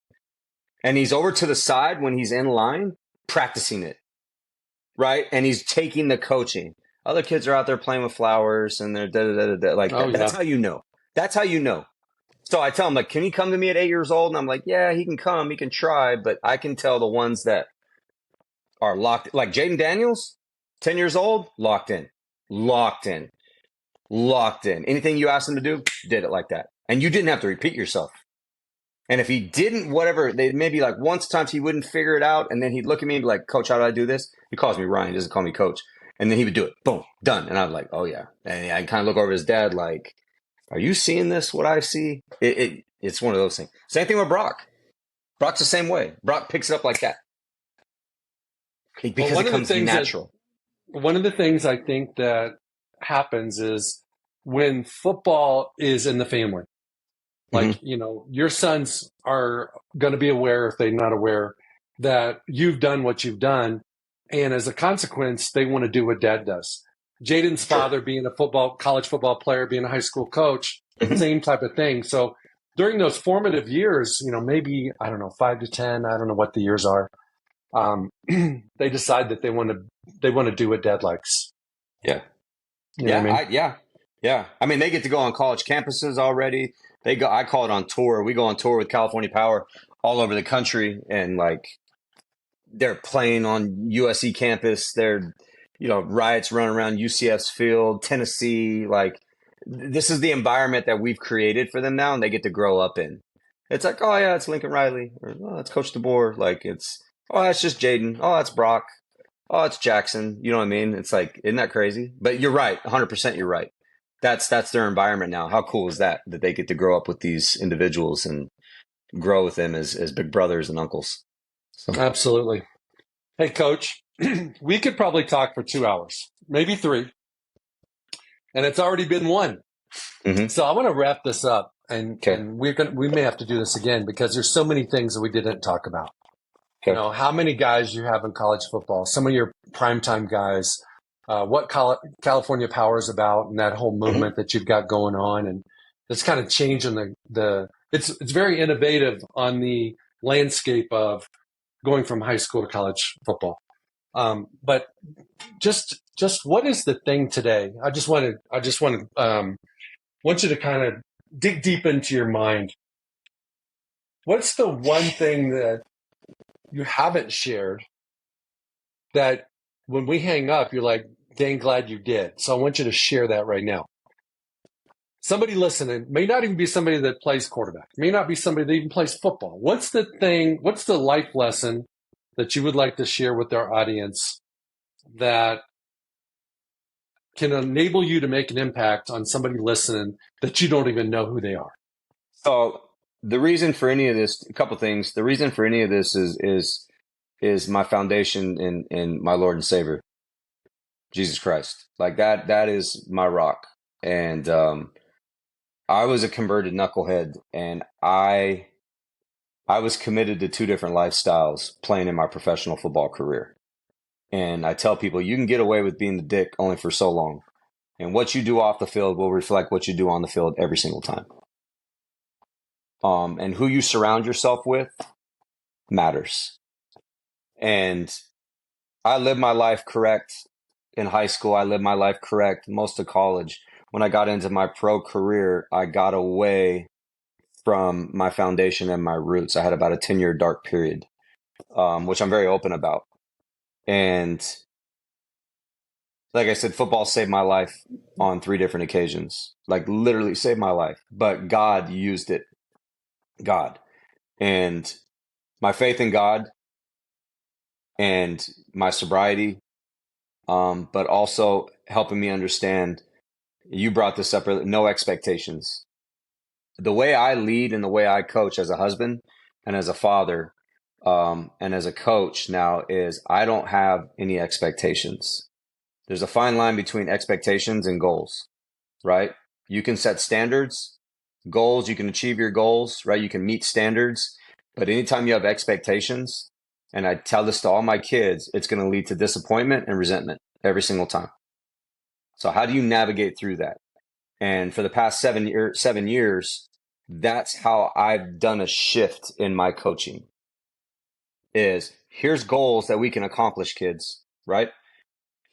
And he's over to the side when he's in line practicing it, right? And he's taking the coaching. Other kids are out there playing with flowers, and they're da-da-da-da-da. Like, that's how you know. That's how you know. So I tell him, like, can he come to me at 8 years old? And I'm like, yeah, he can come. He can try. But I can tell the ones that are locked, like Jaden Daniels, 10 years old, locked in, locked in, locked in. Anything you asked him to do, did it like that. And you didn't have to repeat yourself. And if he didn't, whatever, they maybe like once times he wouldn't figure it out. And then he'd look at me and be like, Coach, how do I do this? He calls me Ryan. He doesn't call me Coach. And then he would do it. Boom, done. And I was like, oh, yeah. And I kind of look over at his dad like, are you seeing this, what I see? It's one of those things. Same thing with Brock. Brock's the same way. Brock picks it up like that. Because it comes natural. One of the things I think that happens is when football is in the family, like, your sons are going to be aware, if they're not aware, that you've done what you've done. And as a consequence, they want to do what dad does. Jaden's father being a college football player, being a high school coach, same type of thing. So during those formative years, maybe, I don't know, 5 to 10, I don't know what the years are. They decide that they want to do what dad likes. Yeah. You know what I mean? Yeah. I mean, they get to go on college campuses already. I call it on tour. We go on tour with California Power all over the country, and like they're playing on USC campus. They're, riots running around UCF's field, Tennessee. Like, this is the environment that we've created for them now, and they get to grow up in. It's like, oh yeah, it's Lincoln Riley, or oh, it's Coach DeBoer. Like, that's just Jaden. Oh, that's Brock. Oh, it's Jackson. You know what I mean? It's like, isn't that crazy? But you're right. 100% you're right. That's their environment now. How cool is that they get to grow up with these individuals and grow with them as big brothers and uncles. So. Absolutely. Hey, Coach, we could probably talk for 2 hours, maybe 3. And it's already been 1. Mm-hmm. So I want to wrap this up, and we may have to do this again because there's so many things that we didn't talk about. Okay. How many guys you have in college football, some of your primetime guys, what California Power is about, and that whole movement that you've got going on. And it's kind of changing it's very innovative on the landscape of going from high school to college football. But just what is the thing today? I just want you to kind of dig deep into your mind. What's the one thing that you haven't shared that when we hang up, you're like, dang glad you did. So I want you to share that right now. Somebody listening may not even be somebody that plays quarterback, may not be somebody that even plays football. What's the life lesson that you would like to share with our audience that can enable you to make an impact on somebody listening that you don't even know who they are? So the reason for any of this, a couple things. The reason for any of this is my foundation in my Lord and Savior, Jesus Christ. Like that is my rock. And I was a converted knucklehead, and I was committed to 2 different lifestyles playing in my professional football career. And I tell people, you can get away with being the dick only for so long. And what you do off the field will reflect what you do on the field every single time. And who you surround yourself with matters. And I lived my life correct in high school. I lived my life correct most of college. When I got into my pro career, I got away from my foundation and my roots. I had about a 10-year dark period, which I'm very open about. And like I said, football saved my life on 3 different occasions, like literally saved my life. But God used it. God. And my faith in God and my sobriety, but also helping me understand, you brought this up earlier, no expectations. The way I lead and the way I coach as a husband and as a father, and as a coach now is I don't have any expectations. There's a fine line between expectations and goals, right? You can set standards Goals, you can achieve your goals, right? You can meet standards, but anytime you have expectations, and I tell this to all my kids, it's going to lead to disappointment and resentment every single time. So how do you navigate through that? And for the past 7 years, that's how I've done a shift in my coaching is here's goals that we can accomplish, kids, right?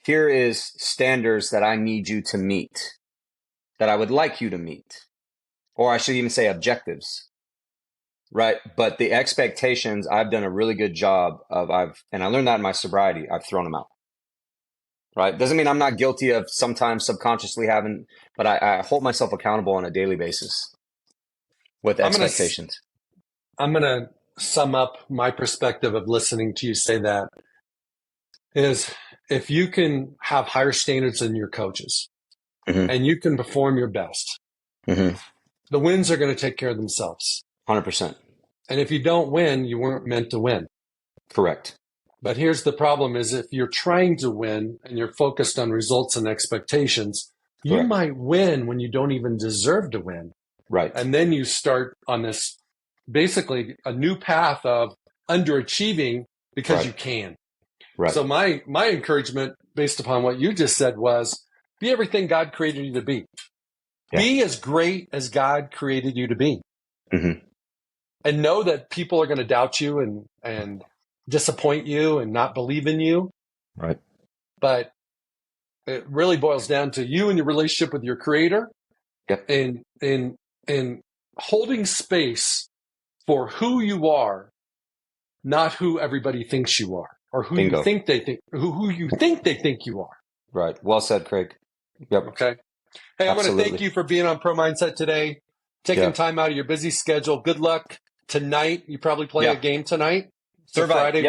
Here is standards that I need you to meet, that I would like you to meet, or I should even say objectives, right? But the expectations, I've done a really good job of, and I learned that in my sobriety, I've thrown them out, right? Doesn't mean I'm not guilty of sometimes subconsciously having, but I hold myself accountable on a daily basis with expectations. I'm going to sum up my perspective of listening to you say that is if you can have higher standards than your coaches and you can perform your best, the wins are going to take care of themselves. 100%. And if you don't win, you weren't meant to win. Correct. But here's the problem is if you're trying to win and you're focused on results and expectations, you might win when you don't even deserve to win. Right. And then you start on this basically a new path of underachieving because you can. Right. So my encouragement based upon what you just said was be everything God created you to be. Yeah. Be as great as God created you to be. And know that people are going to doubt you and disappoint you and not believe in you. Right. But it really boils down to you and your relationship with your creator. Yep. And holding space for who you are, not who everybody thinks you are, or who you think they think they think you are. Right. Well said, Craig. Yep. Okay. Hey, I want to thank you for being on Pro Mindset today, taking time out of your busy schedule. Good luck tonight. You probably play a game tonight. So Friday.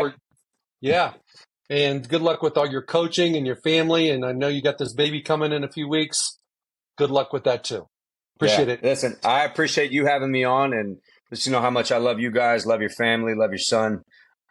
Yep. And good luck with all your coaching and your family. And I know you got this baby coming in a few weeks. Good luck with that too. Appreciate it. Listen, I appreciate you having me on, and just how much I love you guys, love your family, love your son.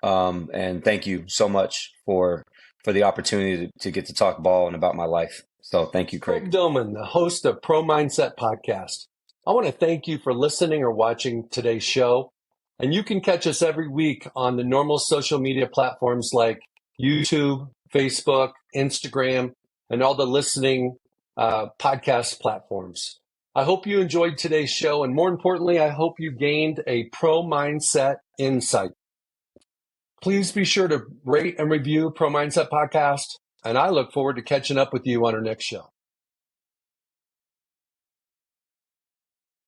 And thank you so much for the opportunity to get to talk ball and about my life. So thank you, Craig. Domann, the host of Pro Mindset Podcast. I want to thank you for listening or watching today's show. And you can catch us every week on the normal social media platforms like YouTube, Facebook, Instagram, and all the listening podcast platforms. I hope you enjoyed today's show. And more importantly, I hope you gained a pro mindset insight. Please be sure to rate and review Pro Mindset Podcast. And I look forward to catching up with you on our next show.